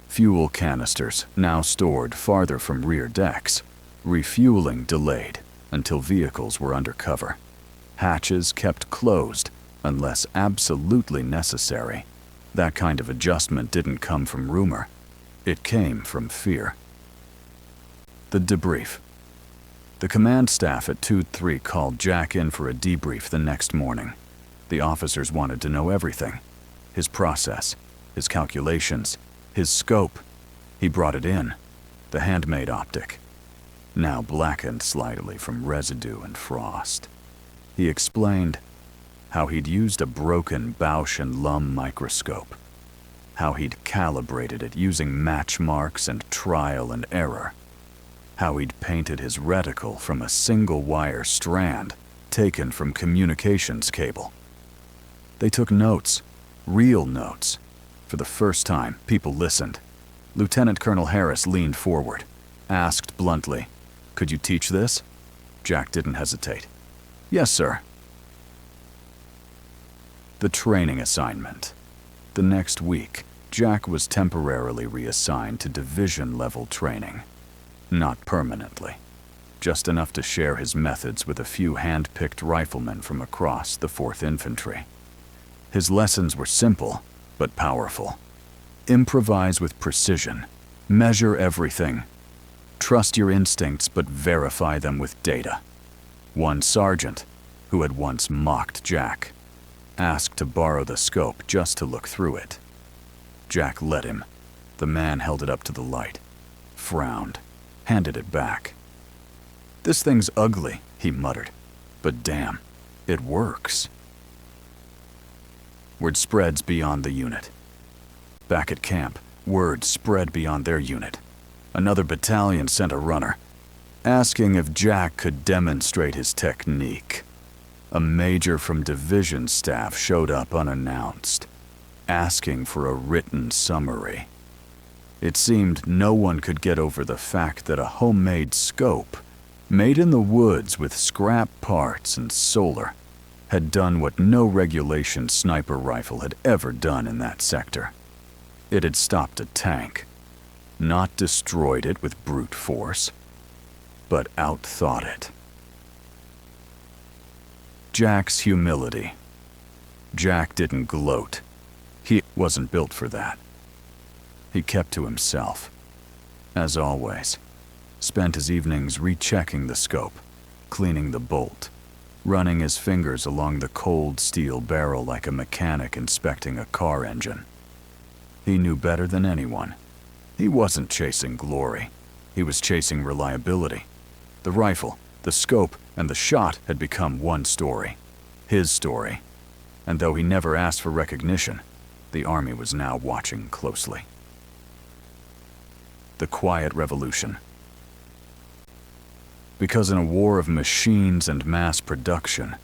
Fuel canisters now stored farther from rear decks. Refueling delayed until vehicles were under cover. Hatches kept closed unless absolutely necessary. That kind of adjustment didn't come from rumor. It came from fear. The debrief. The command staff at 2-3 called Jack in for a debrief the next morning. The officers wanted to know everything. His process, his calculations, his scope. He brought it in. The handmade optic, now blackened slightly from residue and frost. He explained how he'd used a broken Bausch and Lumb microscope, how he'd calibrated it using match marks and trial and error, how he'd painted his reticle from a single wire strand taken from communications cable. They took notes, real notes. For the first time, people listened. Lieutenant Colonel Harris leaned forward, asked bluntly, "Could you teach this?" Jack didn't hesitate. "Yes, sir." The training assignment. The next week, Jack was temporarily reassigned to division-level training. Not permanently, just enough to share his methods with a few hand-picked riflemen from across the 4th Infantry. His lessons were simple, but powerful. Improvise with precision. Measure everything. Trust your instincts, but verify them with data. One sergeant, who had once mocked Jack, asked to borrow the scope just to look through it. Jack let him. The man held it up to the light, frowned, handed it back. "This thing's ugly," he muttered, "but damn, it works." Word spreads beyond the unit. Back at camp, word spread beyond their unit. Another battalion sent a runner, asking if Jack could demonstrate his technique. A major from division staff showed up unannounced, asking for a written summary. It seemed no one could get over the fact that a homemade scope, made in the woods with scrap parts and solar, had done what no regulation sniper rifle had ever done in that sector. It had stopped a tank, not destroyed it with brute force, but outthought it. Jack's humility. Jack didn't gloat. He wasn't built for that. He kept to himself. As always, spent his evenings rechecking the scope, cleaning the bolt, running his fingers along the cold steel barrel like a mechanic inspecting a car engine. He knew better than anyone. He wasn't chasing glory. He was chasing reliability. The rifle, the scope, and the shot had become one story. His story. And though he never asked for recognition, the Army was now watching closely. The quiet revolution. Because in a war of machines and mass production,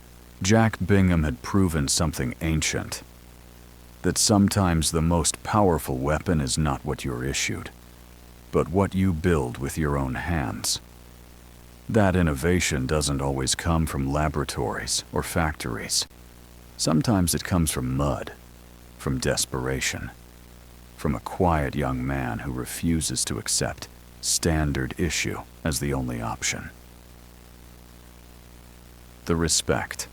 Jack Bingham had proven something ancient. That sometimes the most powerful weapon is not what you're issued, but what you build with your own hands. That innovation doesn't always come from laboratories or factories. Sometimes it comes from mud, from desperation, from a quiet young man who refuses to accept standard issue as the only option. The respect.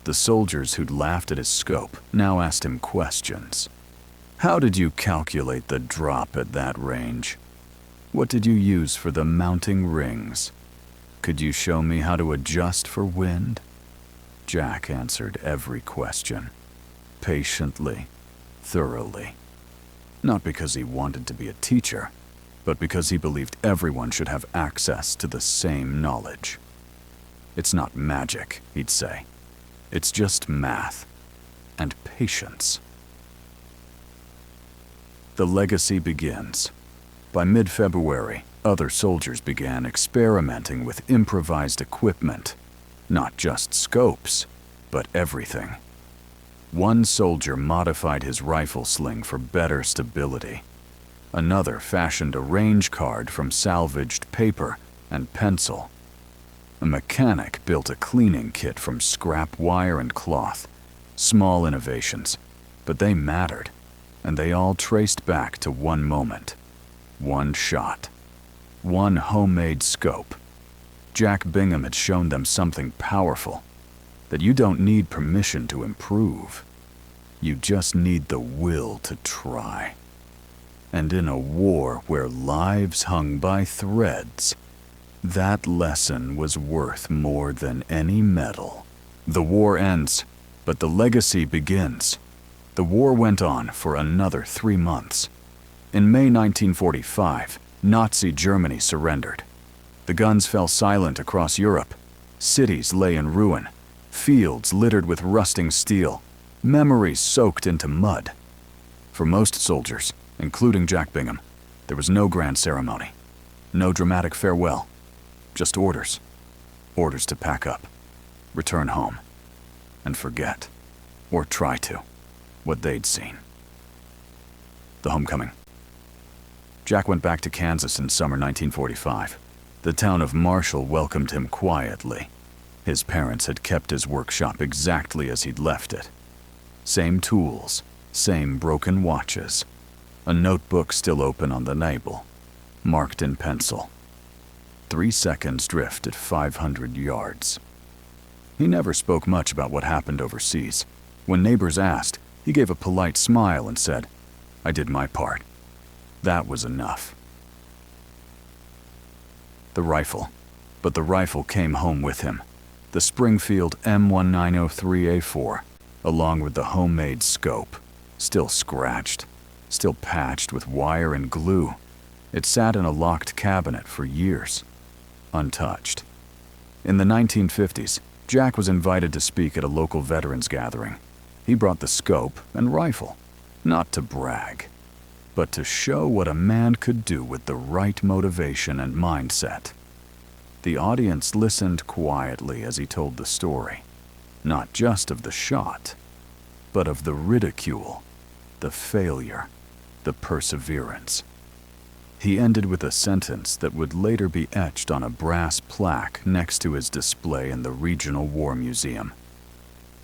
The soldiers who'd laughed at his scope now asked him questions. How did you calculate the drop at that range? What did you use for the mounting rings? Could you show me how to adjust for wind? Jack answered every question, patiently, thoroughly. Not because he wanted to be a teacher, but because he believed everyone should have access to the same knowledge. It's not magic, he'd say. It's just math and patience. The legacy begins. By mid-February, other soldiers began experimenting with improvised equipment. Not just scopes, but everything. One soldier modified his rifle sling for better stability. Another fashioned a range card from salvaged paper and pencil. A mechanic built a cleaning kit from scrap wire and cloth. Small innovations, but they mattered, and they all traced back to one moment. One shot. One homemade scope. Jack Bingham had shown them something powerful, that you don't need permission to improve. You just need the will to try. And in a war where lives hung by threads, that lesson was worth more than any medal. The war ends, but the legacy begins. The war went on for another 3 months. In May 1945, Nazi Germany surrendered. The guns fell silent across Europe. Cities lay in ruin, fields littered with rusting steel, memories soaked into mud. For most soldiers, including Jack Bingham, there was no grand ceremony, no dramatic farewell, just orders. Orders to pack up, return home, and forget, or try to, what they'd seen. The homecoming. Jack went back to Kansas in summer 1945. The town of Marshall welcomed him quietly. His parents had kept his workshop exactly as he'd left it. Same tools, same broken watches. A notebook still open on the table, marked in pencil. 3 seconds drift at 500 yards. He never spoke much about what happened overseas. When neighbors asked, he gave a polite smile and said, "I did my part." That was enough. The rifle. But the rifle came home with him. The Springfield M1903A4, along with the homemade scope, still scratched, still patched with wire and glue. It sat in a locked cabinet for years, untouched. In the 1950s, Jack was invited to speak at a local veterans gathering. He brought the scope and rifle, not to brag, but to show what a man could do with the right motivation and mindset. The audience listened quietly as he told the story, not just of the shot, but of the ridicule, the failure, the perseverance. He ended with a sentence that would later be etched on a brass plaque next to his display in the Regional War Museum.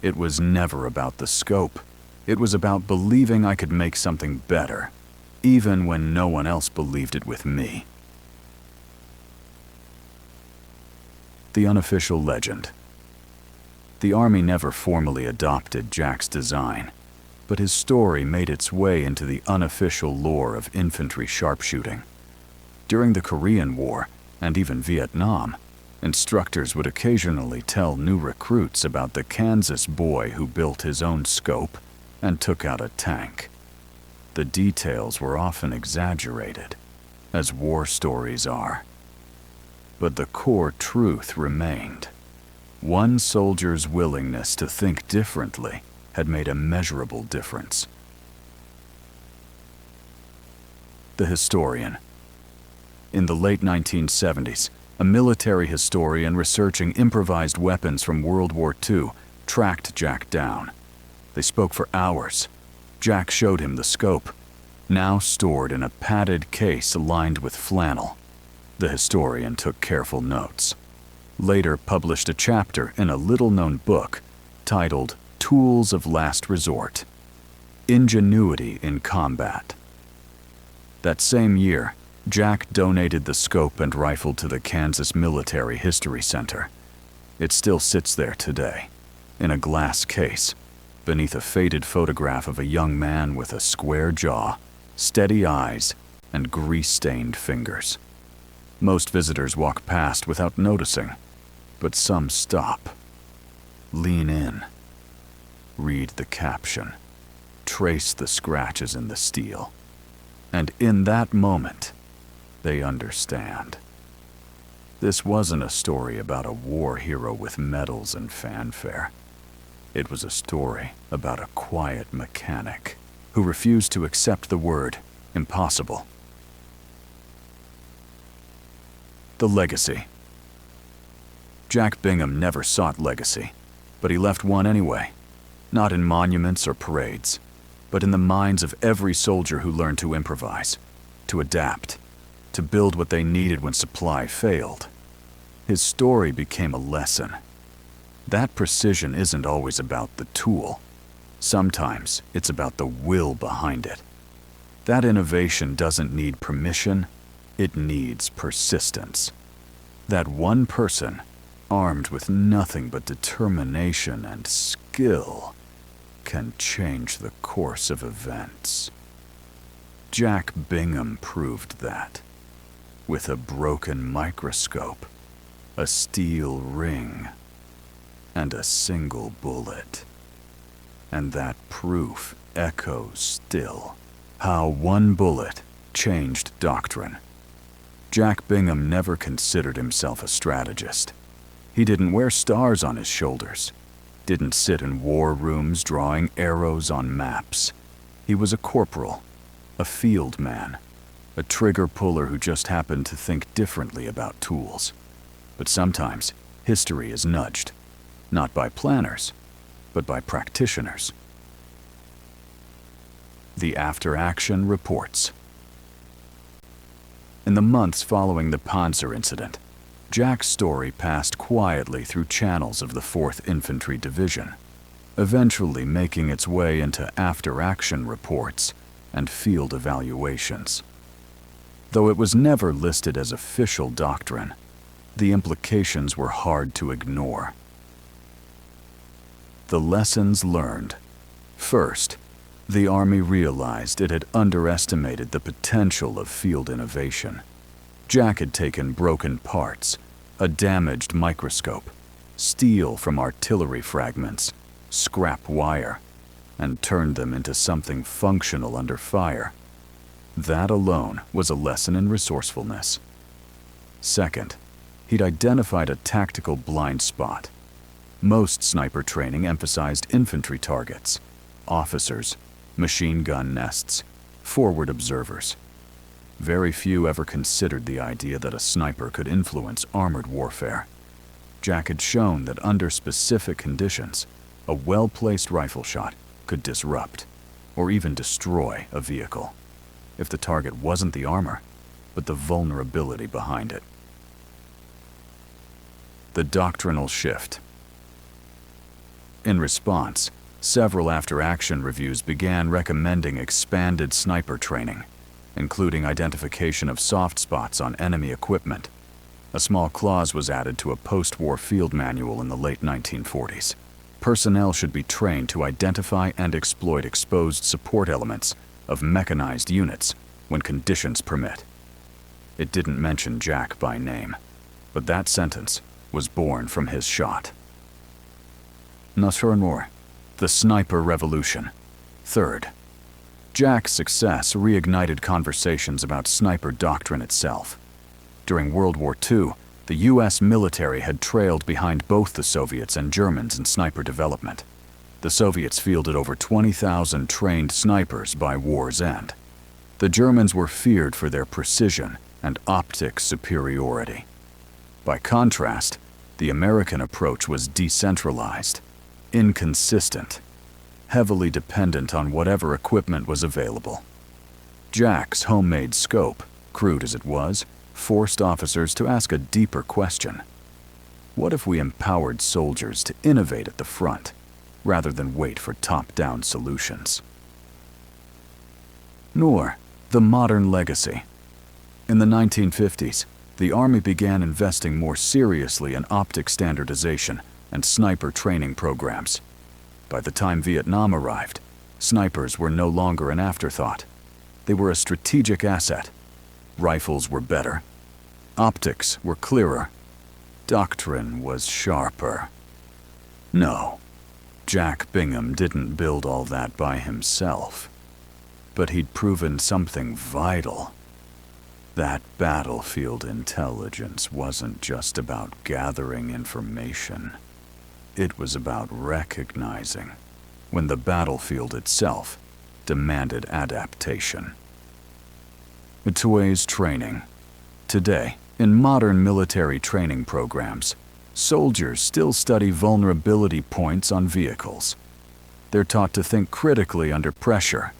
It was never about the scope. It was about believing I could make something better, even when no one else believed it with me. The unofficial legend. The Army never formally adopted Jack's design, but his story made its way into the unofficial lore of infantry sharpshooting. During the Korean War, and even Vietnam, instructors would occasionally tell new recruits about the Kansas boy who built his own scope and took out a tank. The details were often exaggerated, as war stories are. But the core truth remained. One soldier's willingness to think differently had made a measurable difference. The historian. In the late 1970s, a military historian researching improvised weapons from World War II tracked Jack down. They spoke for hours. Jack showed him the scope, now stored in a padded case lined with flannel. The historian took careful notes. Later published a chapter in a little-known book titled Tools of Last Resort: Ingenuity in Combat. That same year, Jack donated the scope and rifle to the Kansas Military History Center. It still sits there today, in a glass case, beneath a faded photograph of a young man with a square jaw, steady eyes, and grease-stained fingers. Most visitors walk past without noticing, but some stop, lean in, read the caption, trace the scratches in the steel, and in that moment, they understand. This wasn't a story about a war hero with medals and fanfare. It was a story about a quiet mechanic who refused to accept the word impossible. The legacy. Jack Bingham never sought legacy, but he left one anyway. Not in monuments or parades, but in the minds of every soldier who learned to improvise, to adapt, to build what they needed when supply failed. His story became a lesson. That precision isn't always about the tool. Sometimes it's about the will behind it. That innovation doesn't need permission, it needs persistence. That one person, armed with nothing but determination and skill, can change the course of events. Jack Bingham proved that. With a broken microscope, a steel ring, and a single bullet. And that proof echoes still. How one bullet changed doctrine. Jack Bingham never considered himself a strategist. He didn't wear stars on his shoulders, didn't sit in war rooms drawing arrows on maps. He was a corporal, a field man, a trigger puller who just happened to think differently about tools. But sometimes history is nudged, not by planners, but by practitioners. The after-action reports. In the months following the Panzer incident, Jack's story passed quietly through channels of the 4th Infantry Division, eventually making its way into after-action reports and field evaluations. Though it was never listed as official doctrine, the implications were hard to ignore. The lessons learned. First, the Army realized it had underestimated the potential of field innovation. Jack had taken broken parts, a damaged microscope, steel from artillery fragments, scrap wire, and turned them into something functional under fire. That alone was a lesson in resourcefulness. Second, he'd identified a tactical blind spot. Most sniper training emphasized infantry targets, officers, machine gun nests, forward observers. Very few ever considered the idea that a sniper could influence armored warfare. Jack had shown that under specific conditions, a well-placed rifle shot could disrupt, or even destroy, a vehicle, if the target wasn't the armor, but the vulnerability behind it. The doctrinal shift. In response, several after-action reviews began recommending expanded sniper training, including identification of soft spots on enemy equipment. A small clause was added to a post-war field manual in the late 1940s. Personnel should be trained to identify and exploit exposed support elements of mechanized units when conditions permit. It didn't mention Jack by name, but that sentence was born from his shot. Nasrnor, the sniper revolution. Third, Jack's success reignited conversations about sniper doctrine itself. During World War II, the U.S. military had trailed behind both the Soviets and Germans in sniper development. The Soviets fielded over 20,000 trained snipers by war's end. The Germans were feared for their precision and optic superiority. By contrast, the American approach was decentralized, inconsistent, heavily dependent on whatever equipment was available. Jack's homemade scope, crude as it was, forced officers to ask a deeper question. What if we empowered soldiers to innovate at the front, rather than wait for top-down solutions? Nor, the modern legacy. In the 1950s, the Army began investing more seriously in optic standardization and sniper training programs. By the time Vietnam arrived, snipers were no longer an afterthought. They were a strategic asset. Rifles were better. Optics were clearer. Doctrine was sharper. No, Jack Bingham didn't build all that by himself. But he'd proven something vital. That battlefield intelligence wasn't just about gathering information. It was about recognizing when the battlefield itself demanded adaptation. Today's training. Today, in modern military training programs, soldiers still study vulnerability points on vehicles. They're taught to think critically under pressure,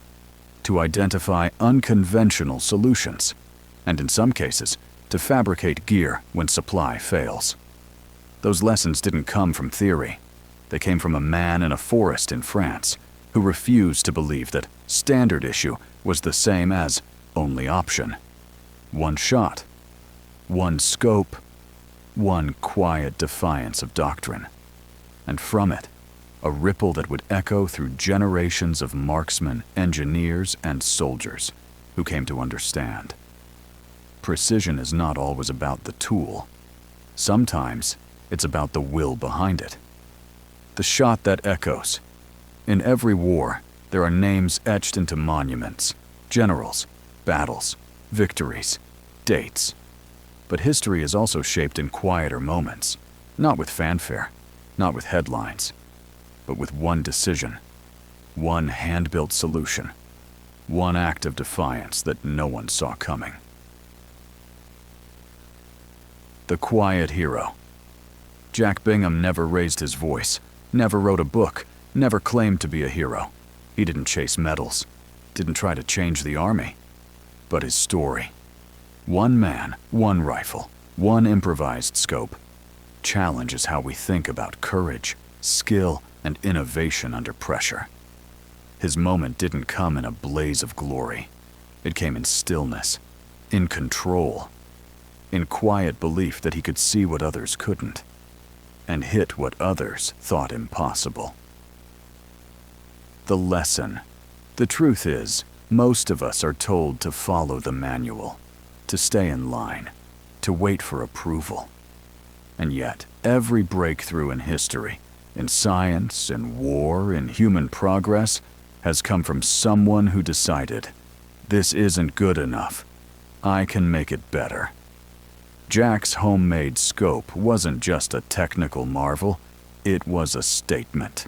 to identify unconventional solutions, and in some cases, to fabricate gear when supply fails. Those lessons didn't come from theory. They came from a man in a forest in France who refused to believe that standard issue was the same as only option. One shot, one scope, one quiet defiance of doctrine. And from it, a ripple that would echo through generations of marksmen, engineers, and soldiers who came to understand. Precision is not always about the tool. Sometimes it's about the will behind it. The shot that echoes. In every war, there are names etched into monuments, generals, battles, victories, dates. But history is also shaped in quieter moments, not with fanfare, not with headlines, but with one decision, one hand-built solution, one act of defiance that no one saw coming. The quiet hero. Jack Bingham never raised his voice, never wrote a book, never claimed to be a hero. He didn't chase medals, didn't try to change the army. But his story. One man, one rifle, one improvised scope, challenges how we think about courage, skill, and innovation under pressure. His moment didn't come in a blaze of glory. It came in stillness, in control, in quiet belief that he could see what others couldn't, and hit what others thought impossible. The lesson. The truth is, most of us are told to follow the manual, to stay in line, to wait for approval. And yet, every breakthrough in history, in science, in war, in human progress, has come from someone who decided, this isn't good enough. I can make it better. Jack's homemade scope wasn't just a technical marvel, it was a statement.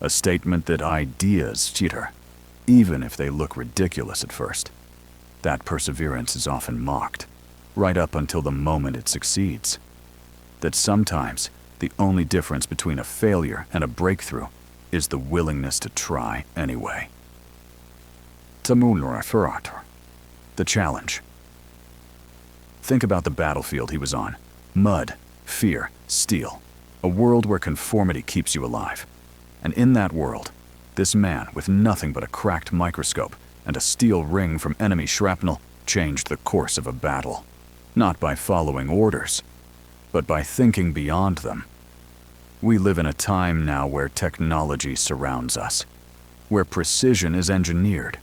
A statement that ideas cheater, even if they look ridiculous at first. That perseverance is often mocked, right up until the moment it succeeds. That sometimes the only difference between a failure and a breakthrough is the willingness to try anyway. The challenge. Think about the battlefield he was on. Mud, fear, steel. A world where conformity keeps you alive. And in that world, this man with nothing but a cracked microscope and a steel ring from enemy shrapnel changed the course of a battle. Not by following orders, but by thinking beyond them. We live in a time now where technology surrounds us, where precision is engineered,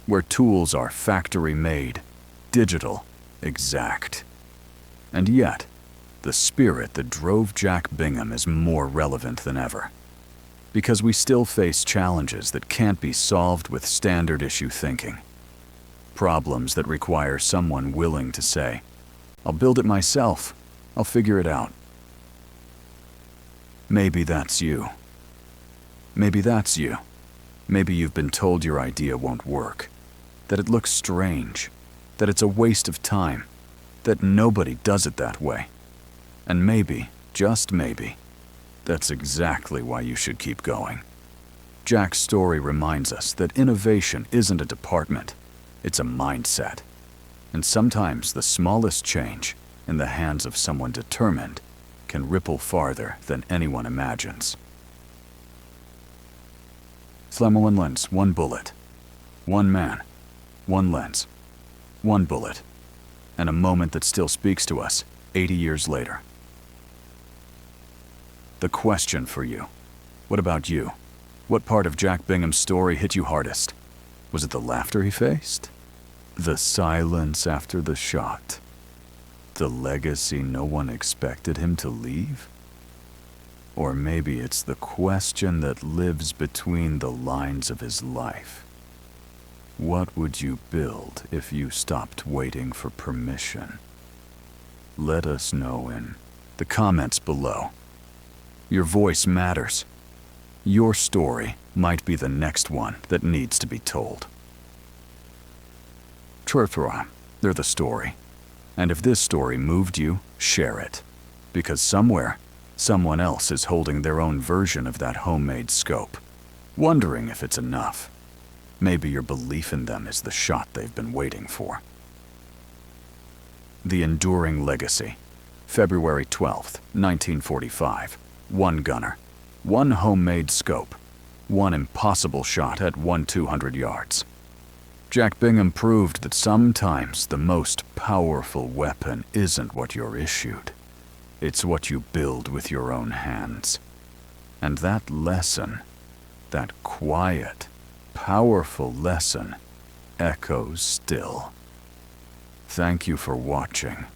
where tools are factory-made, digital, exact. And yet, the spirit that drove Jack Bingham is more relevant than ever. Because we still face challenges that can't be solved with standard issue thinking. Problems that require someone willing to say, I'll build it myself, I'll figure it out. Maybe that's you. Maybe that's you. Maybe you've been told your idea won't work, that it looks strange, that it's a waste of time, that nobody does it that way. And maybe, just maybe, that's exactly why you should keep going. Jack's story reminds us that innovation isn't a department, it's a mindset. And sometimes the smallest change, in the hands of someone determined, can ripple farther than anyone imagines. One lens, one bullet. One man, one lens, one bullet. And a moment that still speaks to us 80 years later. The question for you. What about you? What part of Jack Bingham's story hit you hardest? Was it the laughter he faced? The silence after the shot? The legacy no one expected him to leave? Or maybe it's the question that lives between the lines of his life. What would you build if you stopped waiting for permission? Let us know in the comments below. Your voice matters. Your story might be the next one that needs to be told. They're the story. And if this story moved you, share it. Because somewhere, someone else is holding their own version of that homemade scope, wondering if it's enough. Maybe your belief in them is the shot they've been waiting for. The Enduring Legacy, February 12th, 1945. One gunner, one homemade scope, one impossible shot at 1-200 yards. Jack Bingham proved that sometimes the most powerful weapon isn't what you're issued. It's what you build with your own hands. And that lesson, that quiet, powerful lesson, echoes still. Thank you for watching.